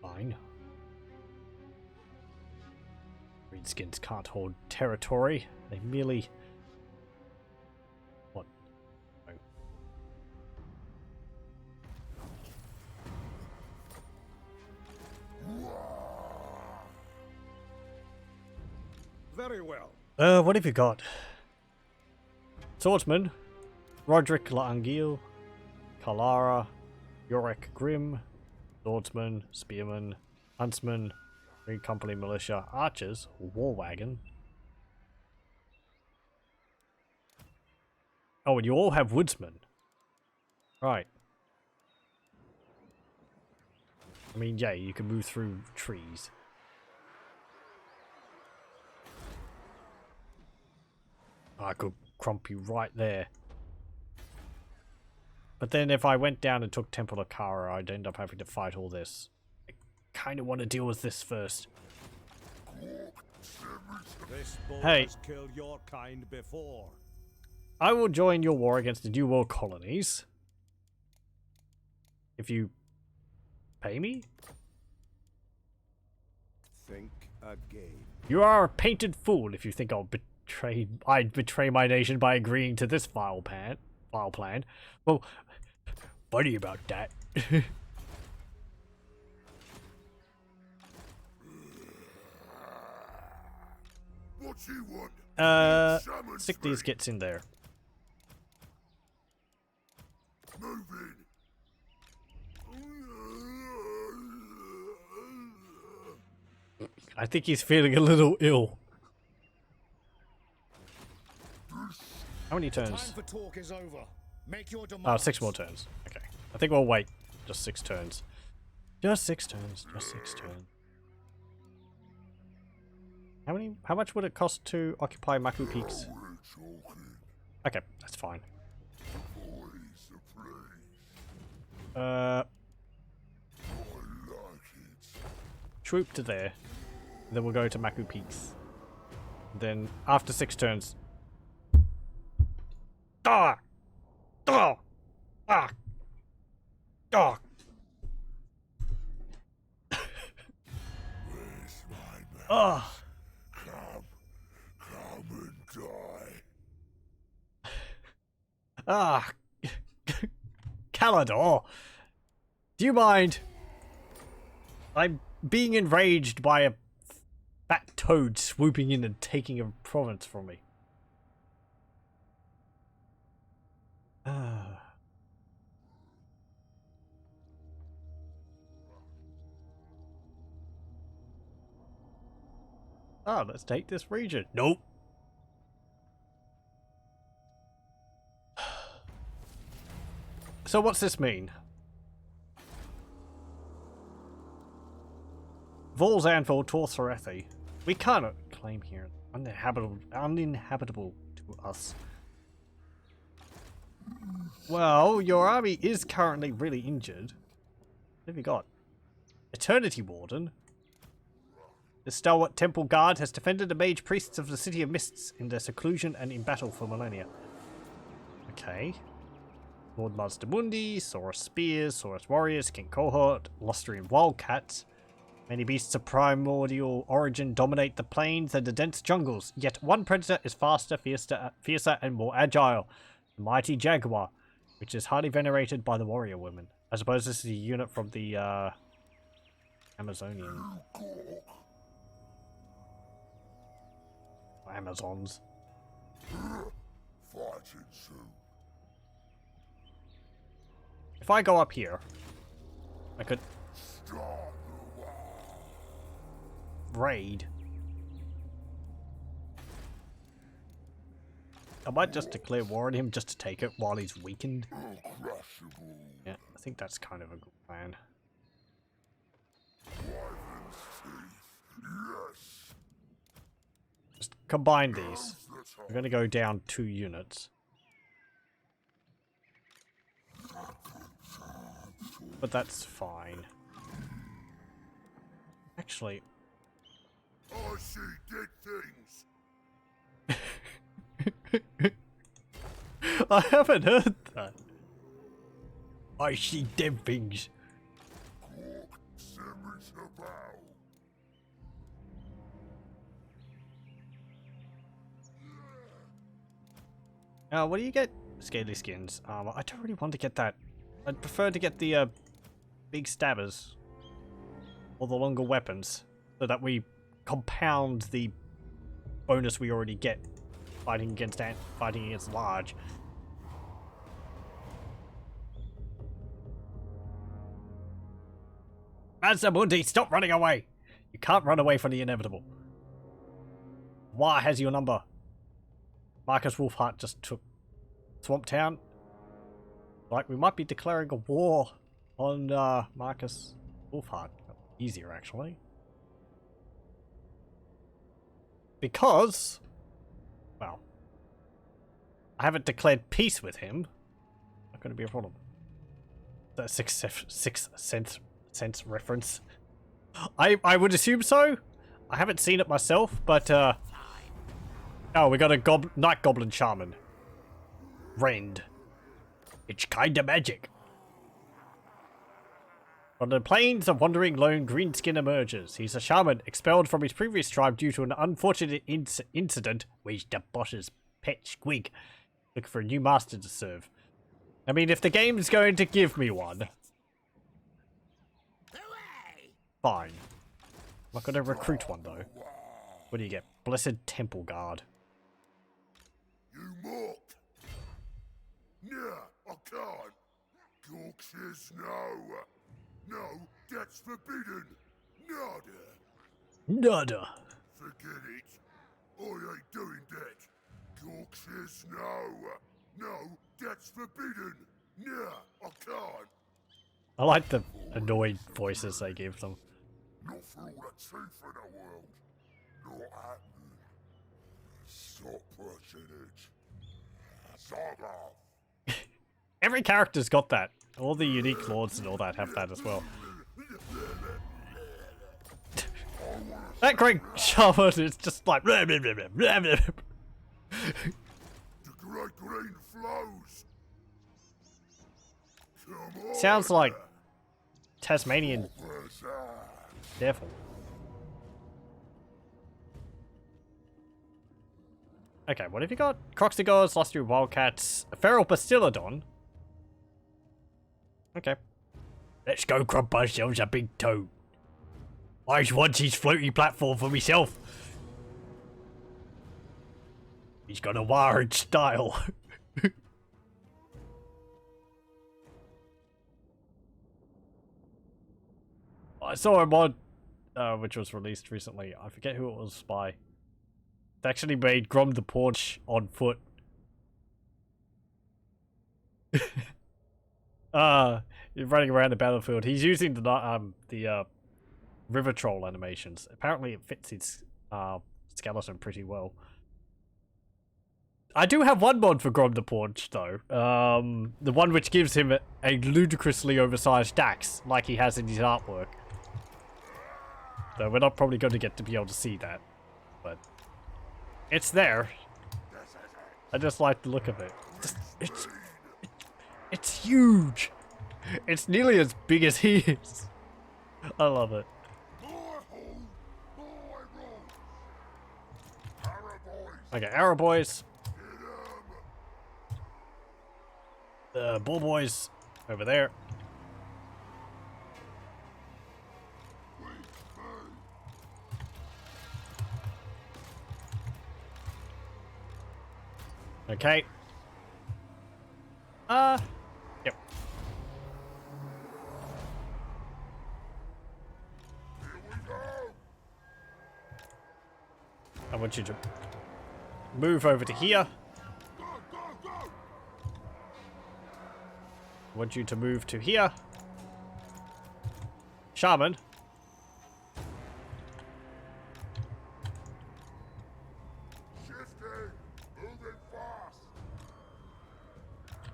A: Fine. Greenskins can't hold territory. They merely... What? Oh.
F: Very well.
A: What have you got? Swordsman, Roderick L'Anguille, Kalara, Yorick Grim, Swordsman, Spearman, Huntsman, Green Company Militia, Archers, War Wagon. Oh, and you all have Woodsmen. Right. I mean, yeah, you can move through trees. I could crump you right there. But then if I went down and took Temple of Kara, I'd end up having to fight all this. I kind of want to deal with this first.
F: This bull
A: Hey.
F: has killed your kind before.
A: I will join your war against the New World colonies. If you pay me?
F: Think again.
A: You are a painted fool if you think I'd betray my nation by agreeing to this vile plan. Well, funny about that.
D: What you want? Shaman's
A: Sickneys
D: free.
A: gets in there.
D: Move in.
A: I think he's feeling a little ill. How many
B: Time
A: turns?
B: for talk is over. Make your
A: Oh,
B: demands.
A: 6 more turns. Okay. I think we'll wait. Just 6 turns. Just 6 turns. Just 6 turns. How much would it cost to occupy Maku Peaks?
D: We're talking.
A: Okay, that's fine.
D: Boys are pleased.
A: Uh,
D: I like it.
A: troop to there. Then we'll go to Maku Peaks. Then after 6 turns. Ah! Ah! Ah! Ah!
D: Where's my man?
A: Ah!
D: Come and die.
A: Ah! Calador! Do you mind? I'm being enraged by a fat toad swooping in and taking a province from me. Ah. Ah, let's take this region. Nope. So what's this mean? Vol's Anvil, Torthorethi. We cannot claim here. Uninhabitable to us. Well, your army is currently really injured. What have you got? Eternity Warden. The stalwart temple guard has defended the mage priests of the City of Mists in their seclusion and in battle for millennia. Okay. Lord Mazdamundi, Saurus Spears, Saurus Warriors, King Cohort, Lustrian Wildcats. Many beasts of primordial origin dominate the plains and the dense jungles, yet one predator is faster, fiercer, and more agile. The mighty Jaguar, which is highly venerated by the warrior women. I suppose this is a unit from the Amazonian. Amazons.
D: Fighting soon.
A: If I go up here, I could
D: Start the war.
A: raid. I might just declare war on him just to take it while he's weakened.
D: Uncrushable.
A: Yeah, I think that's kind of a good plan.
D: Wyvern's teeth. Yes.
A: Just combine these.
D: Now's the
A: We're
D: time.
A: going to go down 2 units. But that's fine. Actually,
D: I see dead things.
A: I haven't heard that. I see dead things.
D: Gork simmers about.
A: What do you get? Scaly skins. I don't really want to get that. I'd prefer to get the big stabbers. Or the longer weapons. So that we compound the bonus we already get fighting against large. Masamundi, stop running away! You can't run away from the inevitable. Why has your number? Marcus Wolfheart just took Swamp Town. Like, we might be declaring a war on Marcus Wolfheart. Easier, actually. Because, well, I haven't declared peace with him. Not going to be a problem. That's sixth sense reference. I would assume so. I haven't seen it myself, but oh, we got a night goblin shaman. Rend. It's kinda magic. From the plains, a wandering lone greenskin emerges. He's a shaman, expelled from his previous tribe due to an unfortunate incident with the boss's pet squig. Looking for a new master to serve. I mean, if the game's going to give me one, fine. I'm not going to recruit one, though. What do you get? Blessed Temple Guard.
D: You Mork. Nah, I can't. Gork says no. No, that's forbidden. Nada.
A: Nada.
D: Forget it. I ain't doing that. Gork says no. No, that's forbidden. Nah, I can't.
A: I like the annoyed voices they give them.
D: Not for all that truth in the world. Not happening. Stop pushing it. Saga.
A: Every character's got that. All the unique lords and all that have that as well. That great shaman is just like...
D: The great green flows. Come on.
A: Sounds like Tasmanian
D: Where's that?
A: devil. Okay, what have you got? Croxigors, Lustria, Wildcats, a Feral Bastillodon. Okay. Let's go crump ourselves a big toad. I just want his floaty platform for myself. He's got a wired style. I saw a mod, which was released recently. I forget who it was by. It actually made Grom the Paunch on foot. Running around the battlefield. He's using the river troll animations. Apparently, it fits his skeleton pretty well. I do have one mod for Grom the Paunch, though. The one which gives him a ludicrously oversized axe, like he has in his artwork. So we're not probably going to get to be able to see that, but it's there. I just like the look of it. It's huge. It's nearly as big as he is. I love it. Okay, arrow boys. The bull boys over there. Okay. Yep. I want you to move over to here. I want you to move to here. Shaman.
D: Shifting! Moving fast!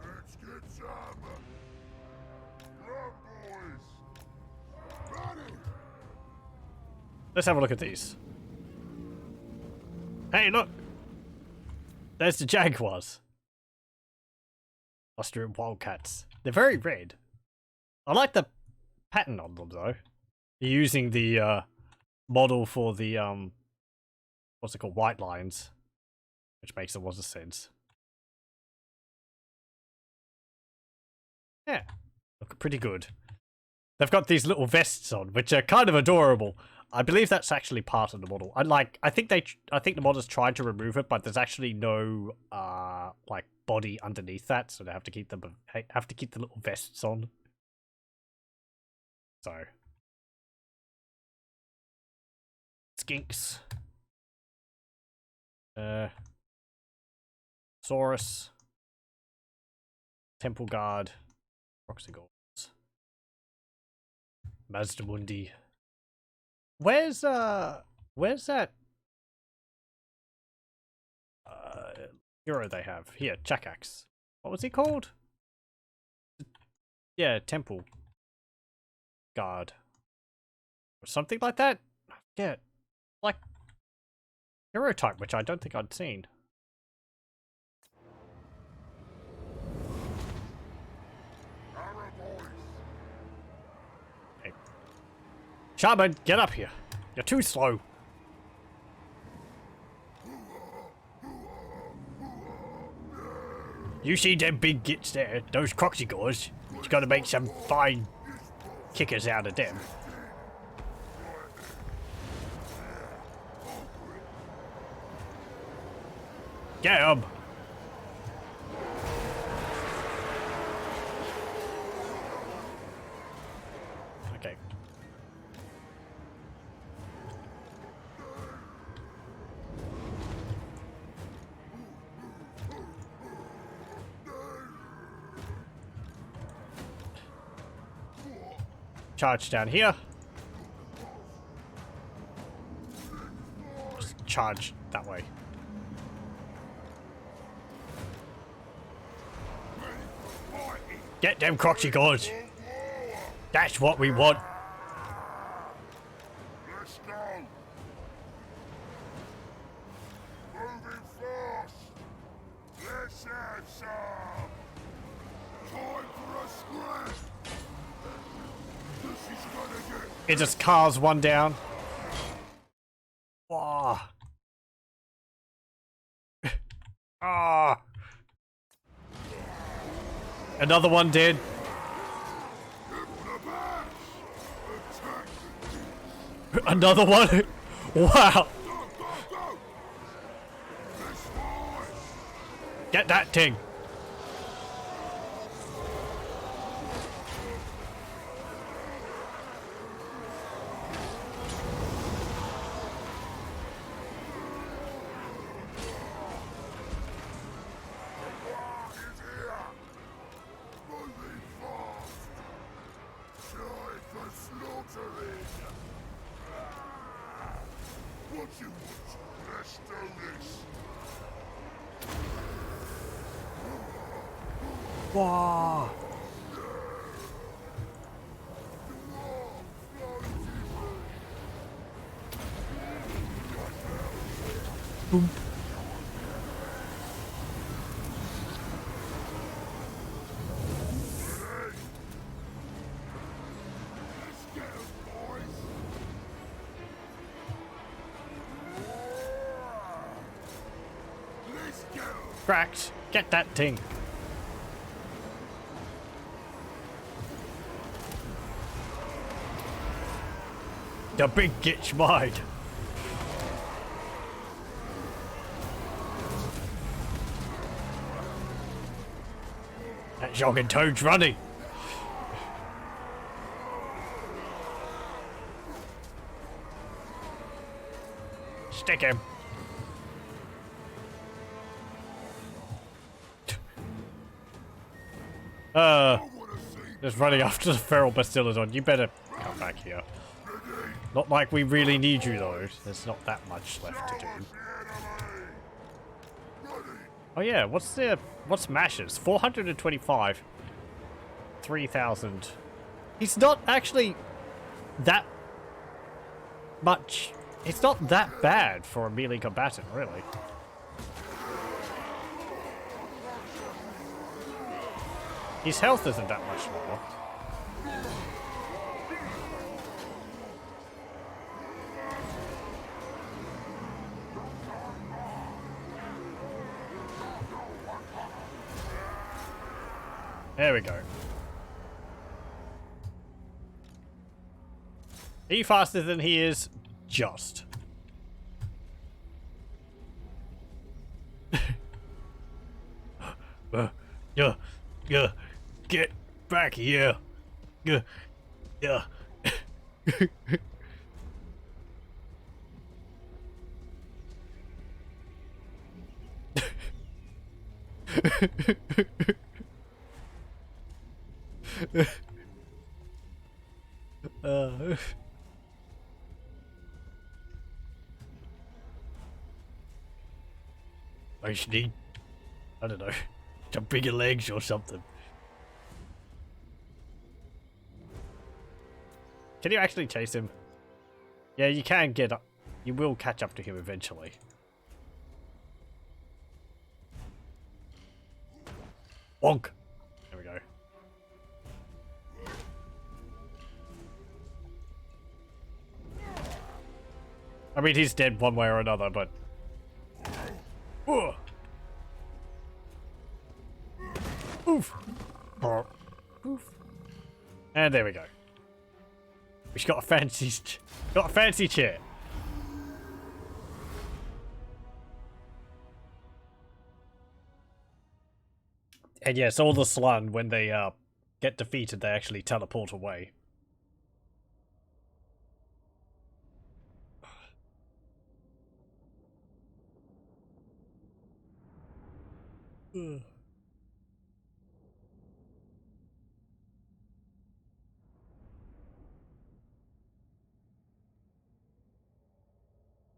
D: Let's get some! Run, boys! Ready!
A: Let's have a look at these. Hey, look! There's the Jaguars. Lustria and Wildcats. They're very red. I like the pattern on them, though. They're using the model for the, what's it called? White lines. Which makes a lot of sense. Yeah. Look pretty good. They've got these little vests on, which are kind of adorable. I believe that's actually part of the model. I think the modders tried to remove it, but there's actually no like body underneath that, so they have to keep the little vests on. So skinks. Saurus. Temple Guard. Roxygors. Mazdamundi. Where's that hero they have? Here, Chakax. What was he called? Yeah, Temple Guard. Or something like that? Yeah. Like hero type, which I don't think I'd seen. Hey. Shaman, get up here. You're too slow. You see them big gits there? Those Croxygors? You gotta make some fine kickers out of them. Get 'em! Okay. Charge down here. Just charge that way. Get them Croxygors. That's what we want.
D: Let's go! Moving fast! Let's have some! Time for a scrap! This is gonna get...
A: It just cars one down. Whoa. Ah. Another one dead. Another one? Wow. Get that thing.
D: What you want? Let's do this!
A: Wow. Boom. Cracked. Get that thing. The big gitch mine. That jogging toad's running. Stick him. Just running after the feral Bastiladon. You better come back here. Not like we really need you though. There's not that much left to do. Oh yeah, what's Mash's? 425. 3,000. He's not actually that much. It's not that bad for a melee combatant, really. His health isn't that much lower. There we go. Are you faster than he is? Just. Get back here. Yeah. I just need, I don't know, some bigger legs or something. Can you actually chase him? Yeah, you can get up. You will catch up to him eventually. Bonk! There we go. I mean, he's dead one way or another, but... Ooh. Oof! Oof. And there we go. We've got a fancy chair. And yes, all the slun, when they get defeated, they actually teleport away.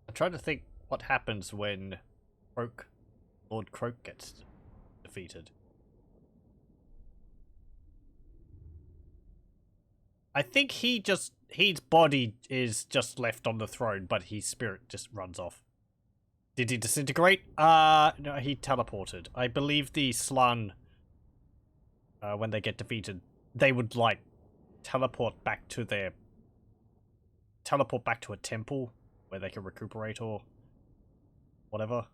A: I'm trying to think what happens when Lord Croak gets defeated. I think his body is just left on the throne, but his spirit just runs off. Did he disintegrate? No, he teleported. I believe the slun, when they get defeated, they would, like, teleport back to a temple where they can recuperate or whatever.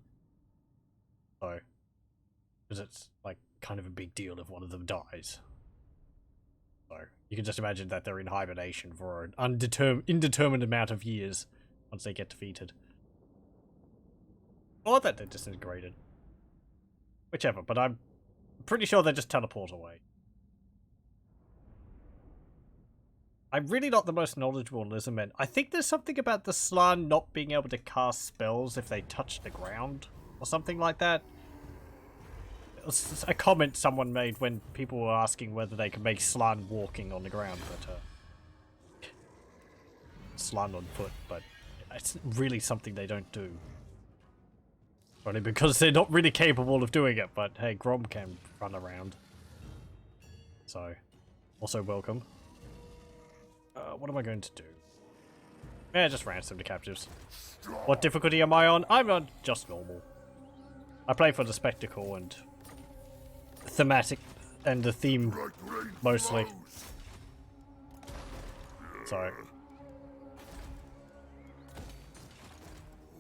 A: So, because it's, like, kind of a big deal if one of them dies. So, you can just imagine that they're in hibernation for an indeterminate amount of years once they get defeated. Or that they're disintegrated. Whichever, but I'm pretty sure they just teleport away. I'm really not the most knowledgeable lizardman. I think there's something about the slun not being able to cast spells if they touch the ground, or something like that. It was a comment someone made when people were asking whether they could make slun walking on the ground, but slun on foot, but it's really something they don't do. Only because they're not really capable of doing it, but hey, Grom can run around. So, also welcome. What am I going to do? Yeah, just ransom the captives. What difficulty am I on? I'm on just normal. I play for the spectacle and thematic and the theme mostly. So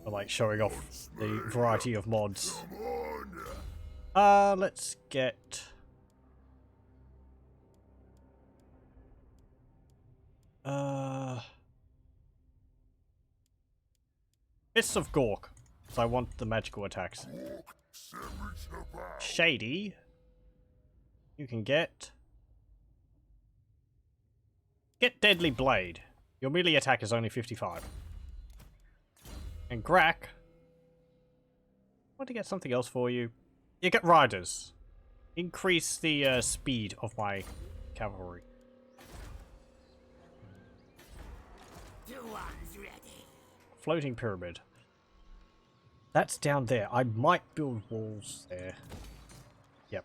A: I like showing off the variety of mods. Let's get... Fists of Gork. So I want the magical attacks. Shady. You can get... Get Deadly Blade. Your melee attack is only 55. And Grak. I want to get something else for you. You get Riders. Increase the speed of my cavalry. Floating pyramid. That's down there. I might build walls there. Yep.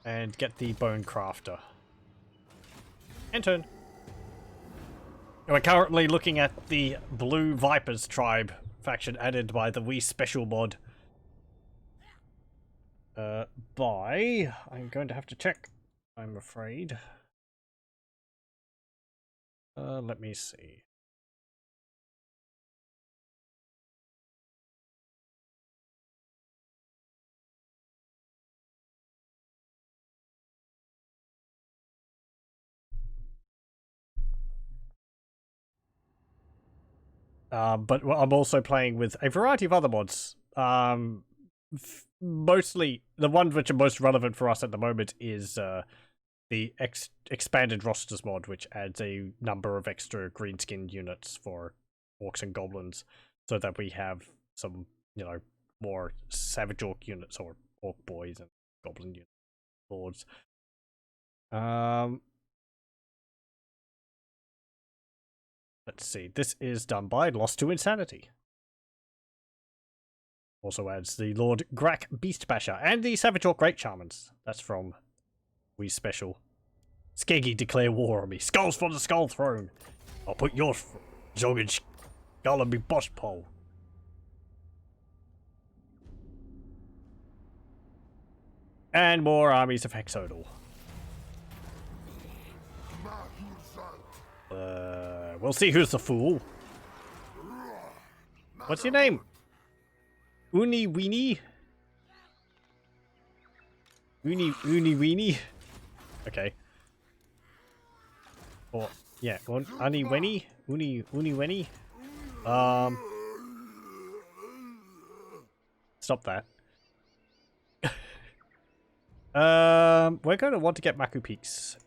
A: And get the bone crafter. And turn. We're currently looking at the Blue Vipers tribe faction added by the WIV Special mod. I'm going to have to check, I'm afraid. Let me see. But I'm also playing with a variety of other mods. Mostly, the ones which are most relevant for us at the moment is the expanded rosters mod, which adds a number of extra greenskin units for orcs and goblins, so that we have some, you know, more savage orc units or orc boys and goblin unit lords. Let's see. This is done by Lost to Insanity. Also adds the Lord Grak Beastbasha and the Savage Orc Great Shamans. That's from WIV Special. Skeggy declare war on me. Skulls for the Skull Throne. I'll put your jogging skull on me boss pole. And more armies of Hexodal. We'll see who's the fool. What's your name? Uni Weenie? Uni Weenie? Okay. Or, yeah, Uni Wenny? Uni Wenny? Stop that. We're going to want to get Maku Peaks.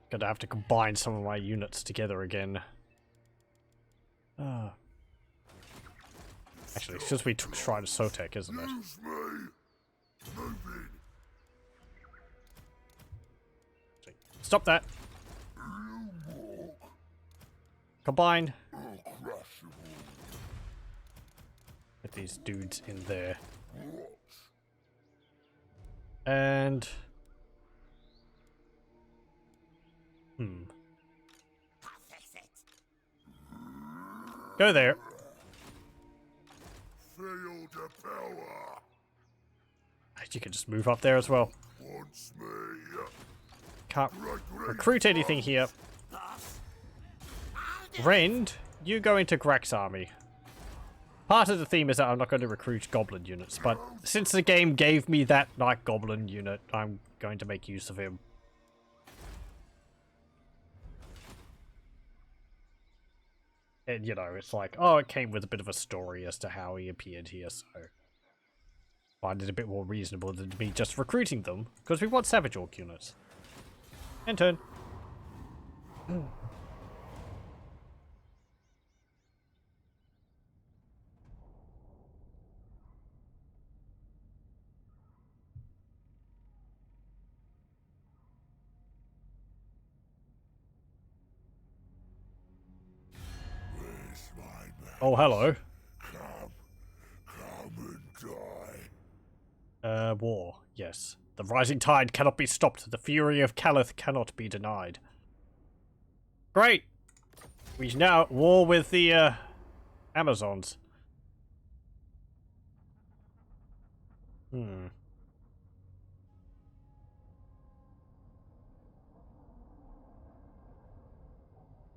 A: Gonna have to combine some of my units together again. Actually, it's just we took Shrine of Sotek, isn't it? Stop that! Combine! Get these dudes in there. And... Go there.
D: Feel the power.
A: You can just move up there as well.
D: Wants me.
A: Can't recruit anything here. Rend, you go into Grak's army. Part of the theme is that I'm not going to recruit goblin units, but since the game gave me that night goblin unit, I'm going to make use of him. And, you know, it's like, oh, it came with a bit of a story as to how he appeared here, so... I find it a bit more reasonable than me just recruiting them, because we want Savage Orc units. End turn. Oh, hello.
D: Come and die.
A: War. Yes. The rising tide cannot be stopped. The fury of Calith cannot be denied. Great! We now at war with the, Amazons.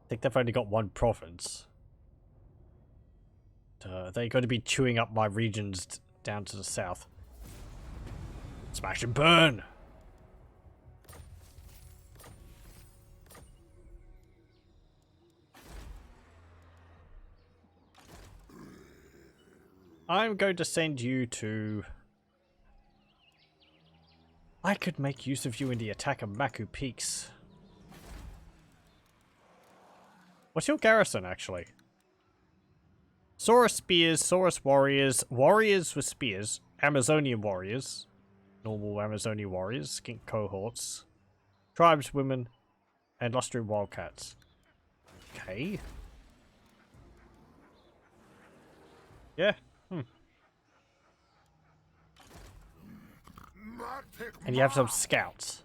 A: think they've only got one province. They're going to be chewing up my regions down to the south. Smash and burn! I'm going to send you to... I could make use of you in the attack of Maku Peaks. What's your garrison, actually? Saurus spears, Saurus warriors, warriors with spears, Amazonian warriors, normal Amazonian warriors, skink cohorts, tribeswomen, and Lustria Wildcats. Okay. Yeah. And you have some scouts.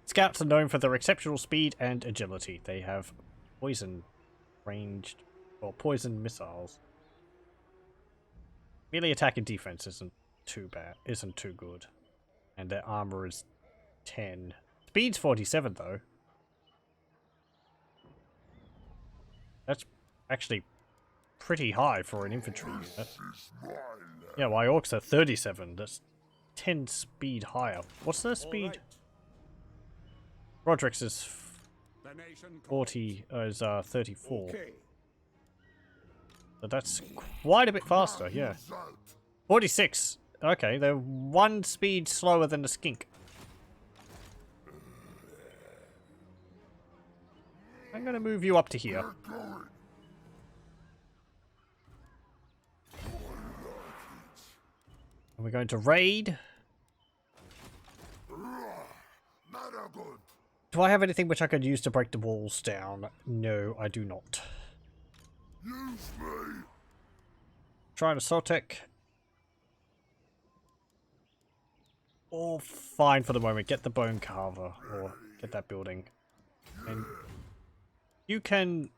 A: Scouts are known for their exceptional speed and agility. They have poison ranged, or poison missiles. Melee attack and defense isn't too bad, isn't too good. And their armor is 10. Speed's 47 though. That's actually pretty high for an infantry unit. Yeah, my orcs are 37. That's 10 speed higher. What's their speed? Roderick's is 34. So that's quite a bit faster, yeah. 46. Okay, they're one speed slower than the skink. I'm gonna move you up to here. And we're going to raid. Do I have anything which I could use to break the walls down? No, I do not.
D: Use me.
A: Try an assault tech. All fine for the moment. Get the bone carver or get that building. And you can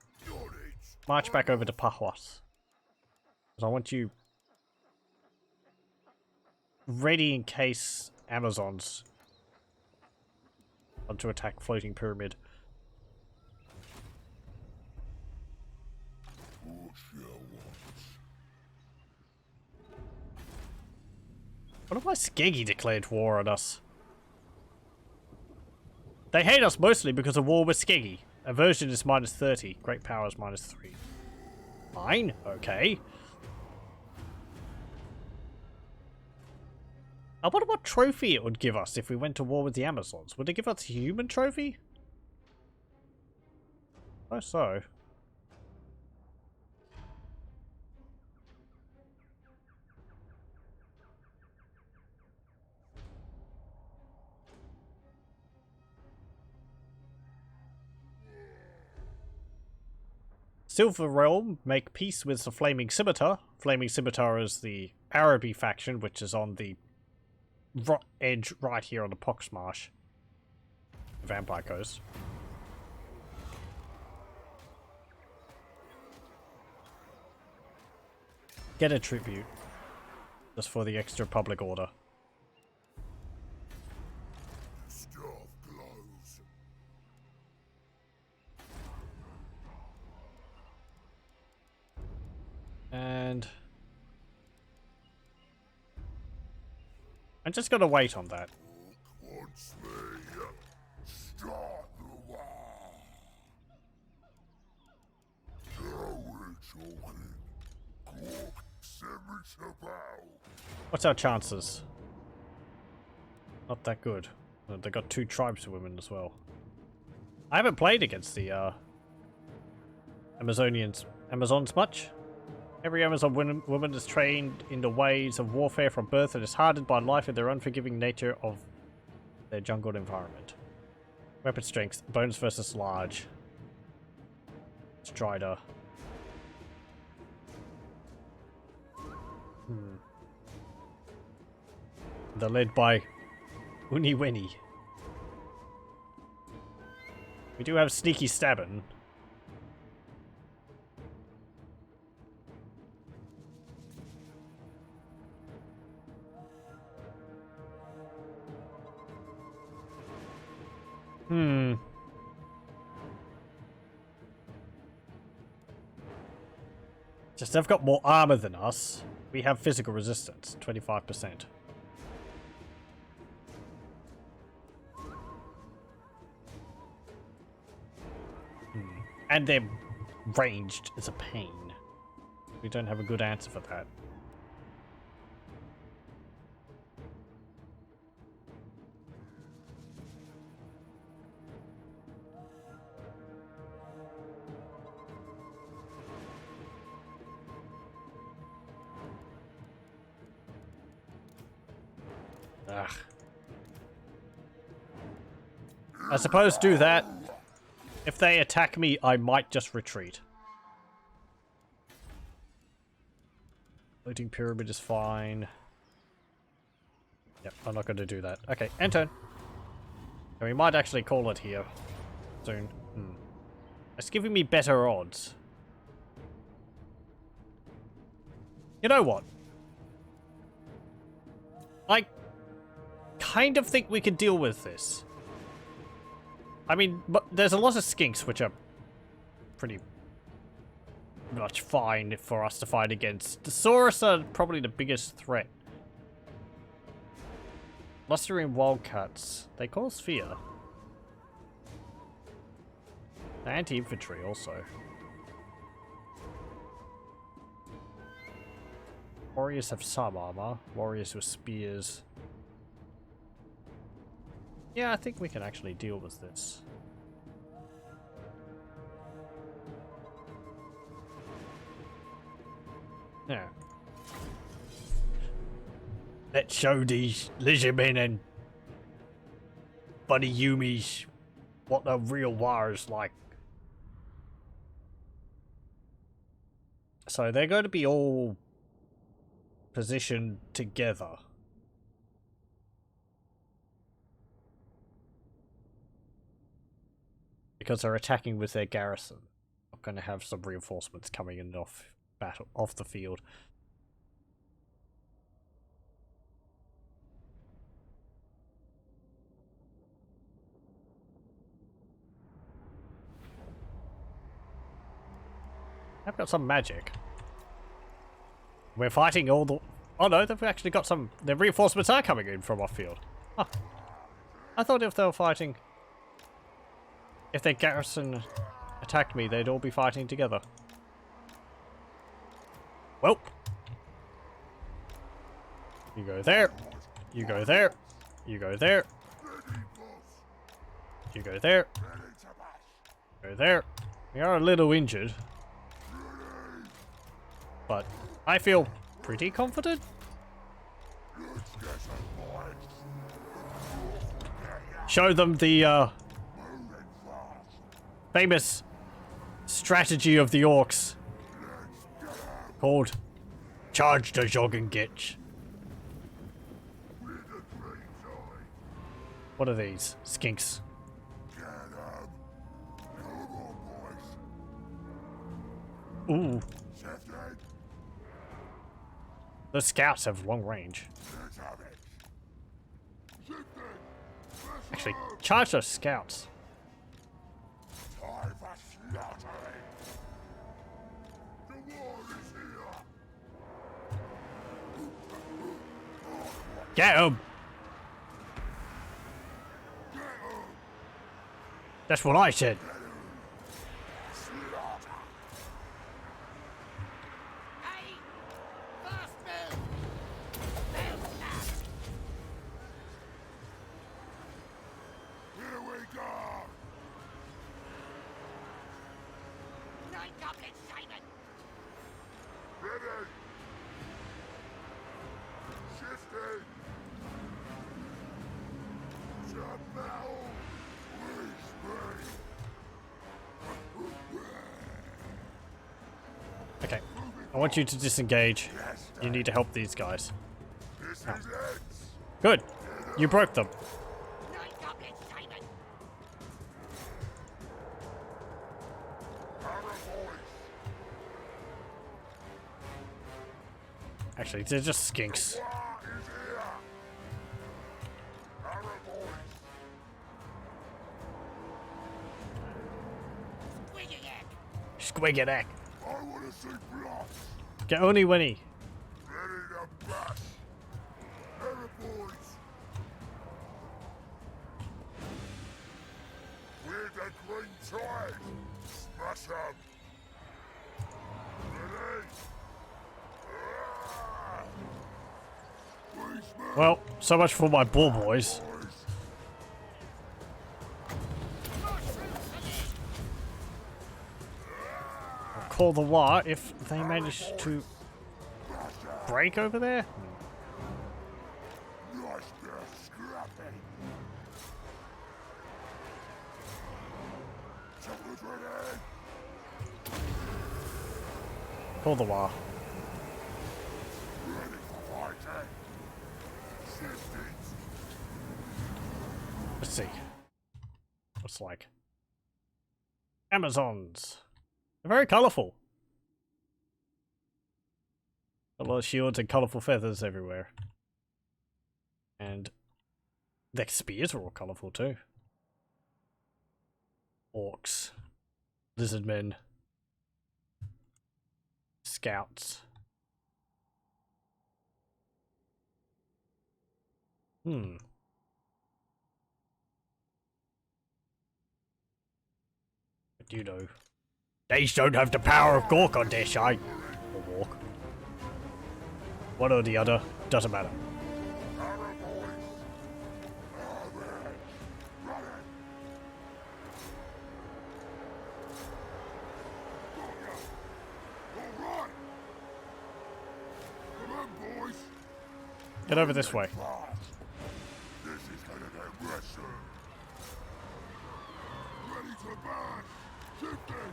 A: march back over to Pahuas. Because I want you ready in case Amazons want to attack Floating Pyramid. What if my Skeggy declared war on us? They hate us mostly because of war with Skeggy. Aversion is minus 30. Great power is minus 3. Fine, okay. I wonder what trophy it would give us if we went to war with the Amazons. Would it give us a human trophy? I suppose so. Silver Realm make peace with the Flaming Scimitar. Flaming Scimitar is the Araby faction, which is on the edge right here on the Pox Marsh. Vampire Coast. Get a tribute. Just for the extra public order.
D: Stuff glows.
A: And I'm just gonna wait on that.
D: Wants me. Start the war. Now we're talking. Gork, send me to bow.
A: What's our chances? Not that good. They got 2 tribeswomen as well. I haven't played against the Amazons much. Every Amazon woman is trained in the ways of warfare from birth and is hardened by life and their unforgiving nature of their jungled environment. Weapon strength, bones versus large. Strider. They're led by Uniweni. We do have sneaky stabbing. Just they've got more armor than us. We have physical resistance, 25%. And they're ranged as a pain. We don't have a good answer for that. Ugh. I suppose do that. If they attack me, I might just retreat. Floating pyramid is fine. Yep, I'm not going to do that. Okay, end turn. So we might actually call it here soon. It's giving me better odds. You know what? I kind of think we can deal with this. I mean, but there's a lot of skinks which are pretty much fine for us to fight against. The Saurus are probably the biggest threat. Lustria and Wildcats, they cause fear. The anti-infantry also. Warriors have some armor. Warriors with spears. Yeah, I think we can actually deal with this. Now, let's show these lizardmen and buddy Yumis what the real war is like. So they're going to be all positioned together. Because they're attacking with their garrison. I'm going to have some reinforcements coming in off the field. I've got some magic. We're fighting all the... Oh no, they've actually got some... Their reinforcements are coming in from off field. Huh. I thought if they were fighting... If their garrison attacked me, they'd all be fighting together. Well. You go there. You go there. You go there. You go there. Go there. We are a little injured. But I feel pretty confident. Show them the famous strategy of the Orcs called Charge the Joggingitch. What are these? Skinks. Ooh. The scouts have long range. Actually, charge those scouts. Get him! That's what I said. Okay, I want you to disengage. You need to help these guys. Oh. Good, you broke them. Actually, they're just skinks. Squiggy-dack.
D: I wanna see blood.
A: Get only Winnie.
D: Ready to bash. Error boys. We're the green tide. Smash 'em. Ready? Ah! Policeman,
A: Well, so much for my bull boys.
D: boys.
A: I'll call the war if they manage to break over there.
D: Nice bit of scrapping. Chocolate ready.
A: Call the war.
D: Ready for fighting. Systems.
A: Let's see. What's like? Amazons. They're very colourful. A lot of shields and colourful feathers everywhere. And their spears are all colourful too. Orcs. Lizardmen. Scouts. Hmm. But you know, they don't have the power of Gork on their side. Or Walk. One or the other, doesn't matter.
D: Error boys. Run it. Got ya. All right. Come on, boys.
A: Get over this way.
D: Fast. This is gonna get wrestle. Ready to bash. Shifting.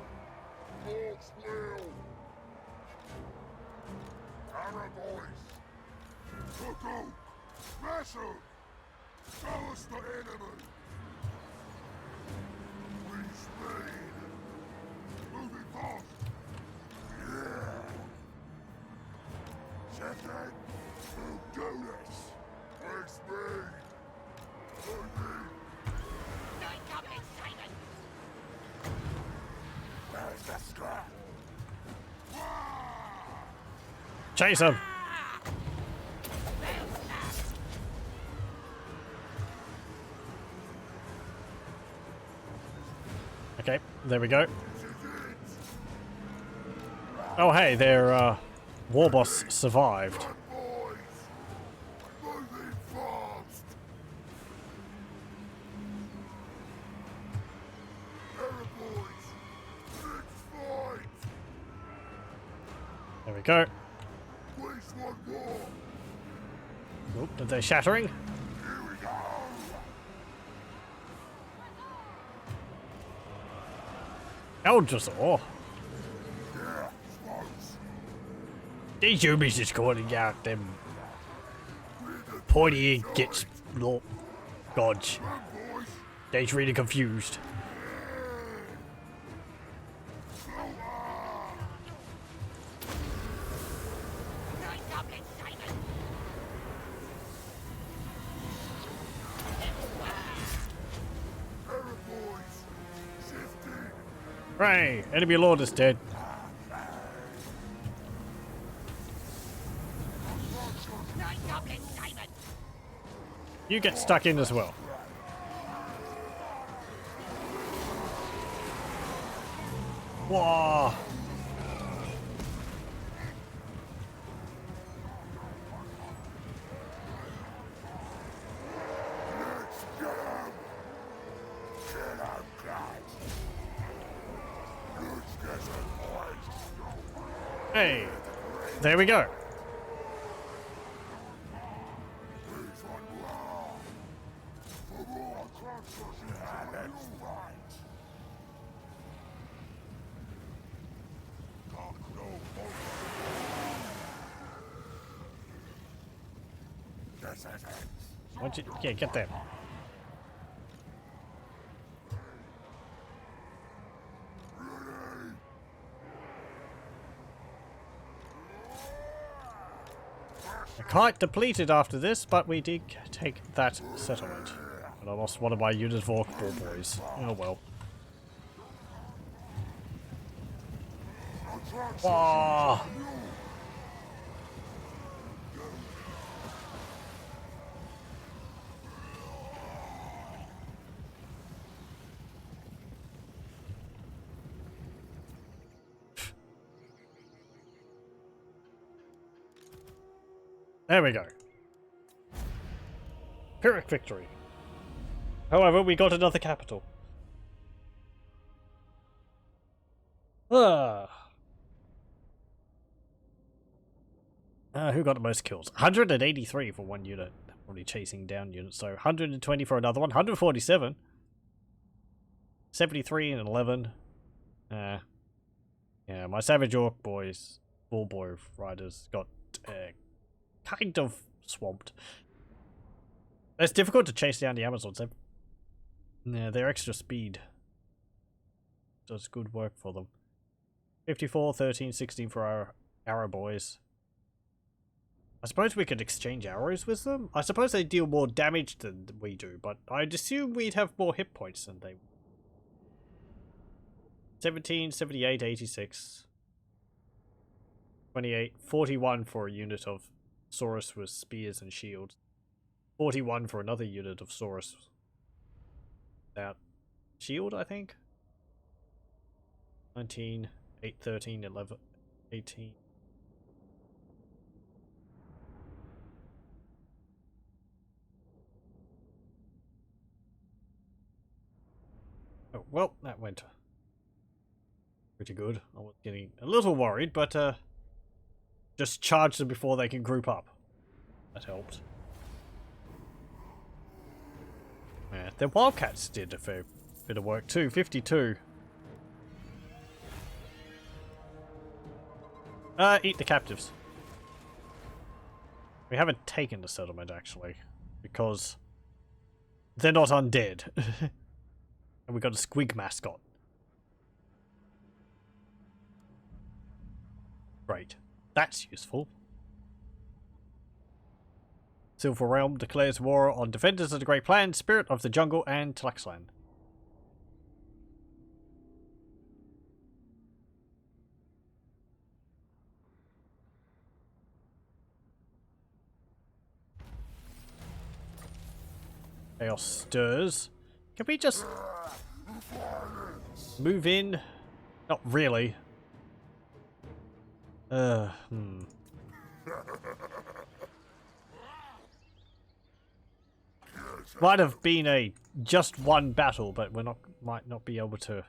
D: Mork's will. Arrow boys. Cook. Smash 'em. Show us the enemy. We speed. Moving fast. Yeah. Shifting. We'll do this. We speed. Moving. Where's the scrap?
A: Chase him! Okay, there we go. Oh hey, their war boss survived.
D: Boys, moving fast. Error boys, let's fight.
A: There we go.
D: Waste one more.
A: Oop, are they shattering?
D: Here we go.
A: Eldrasaur.
D: Yeah, close.
A: These humans just calling out them pointy gets Lord Dodge.
D: Come on, boys.
A: They's really confused.
D: Error boys, shifting.
A: Hooray! Enemy lord is dead. You get stuck in as well. Whoa!
D: Let's get 'em. Get 'em, guys. Let's get some boys.
A: Hey! There we go.
D: Please one more. For more crunches, yeah, let's fight. Talk no more. This is it.
A: Why don't you, yeah, get them.
D: Ready?
A: Quite depleted after this, but we did take that settlement. And I lost one of my unit of Orc ball boys. Oh well. Whoa. There we go. Pyrrhic victory. However, we got another capital. Who got the most kills? 183 for one unit. Probably chasing down units. So 120 for another one. 147. 73 and 11. Yeah, my Savage Orc boys, Bull Boy Riders got kind of swamped. It's difficult to chase down the Amazons. Their extra speed does good work for them. 54, 13, 16 for our arrow boys. I suppose we could exchange arrows with them. I suppose they deal more damage than we do, but I'd assume we'd have more hit points than they. 17, 78, 86. 28, 41 for a unit of Saurus with spears and shields. 41 for another unit of Saurus without shield, I think. 19, 8, 13, 11, 18. Oh, well, that went pretty good. I was getting a little worried, but just charge them before they can group up. That helped. Yeah, the Wildcats did a fair bit of work too. 52. Eat the captives. We haven't taken the settlement actually, because they're not undead. And we got a squig mascot. Great. That's useful. Silver Realm declares war on defenders of the Great Plan, Spirit of the Jungle, and Tlaxlan. Chaos stirs. Can we just move in? Not really. Might have been a just one battle, but might not be able to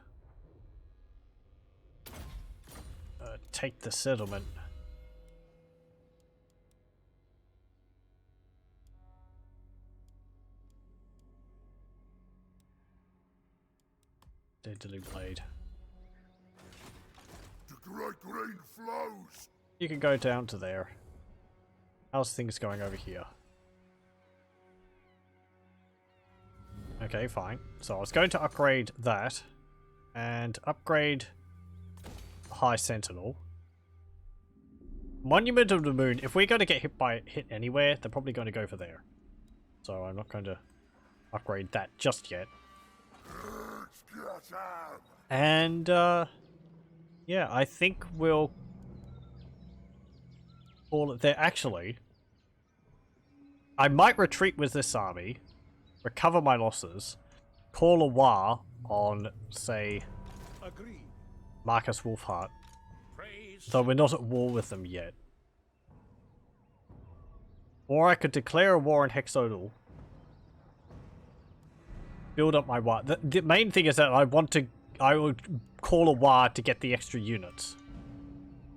A: take the settlement. Deadly blade.
D: The great green flows.
A: You can go down to there. How's things going over here? Okay, fine. So I was going to upgrade that and upgrade High Sentinel. Monument of the Moon, if we're going to get hit anywhere, they're probably going to go for there. So I'm not going to upgrade that just yet. And yeah, I think we'll call it there. Actually, I might retreat with this army, recover my losses, call a war on, say, Marcus Wolfheart. Though we're not at war with them yet. Or I could declare a war on Hexodal. Build up my war. The main thing is that I would call a war to get the extra units.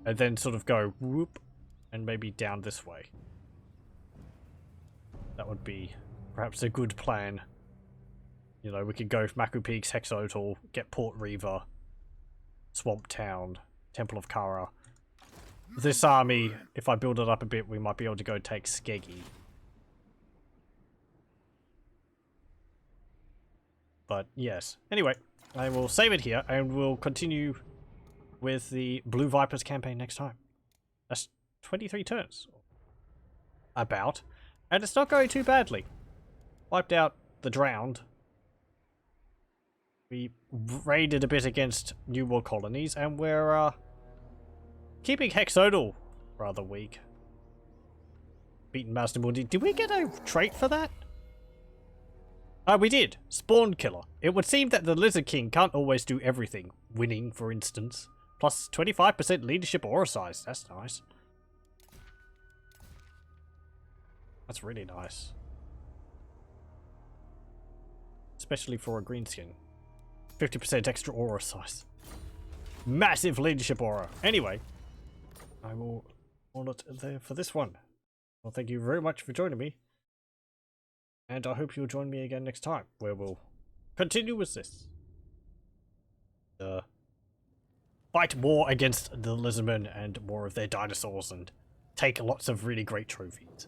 A: And then sort of go whoop and maybe down this way. That would be perhaps a good plan. You know, we could go Maku Peaks, Hexodal, get Port Reaver, Swamp Town, Temple of Kara. This army, if I build it up a bit, we might be able to go take Skeggy. But yes. Anyway, I will save it here and we'll continue with the Blue Vipers campaign next time. That's 23 turns. About. And it's not going too badly. Wiped out the Drowned. We raided a bit against New World colonies and we're keeping Hexodal rather weak. Beaten Master Mundi. Did we get a trait for that? We did. Spawn Killer. It would seem that the Lizard King can't always do everything. Winning, for instance. Plus 25% leadership aura size. That's nice. That's really nice. Especially for a greenskin. 50% extra aura size. Massive leadership aura. Anyway, I will call it there for this one. Well, thank you very much for joining me. And I hope you'll join me again next time, where we'll continue with this. Fight more against the Lizardmen and more of their dinosaurs and take lots of really great trophies.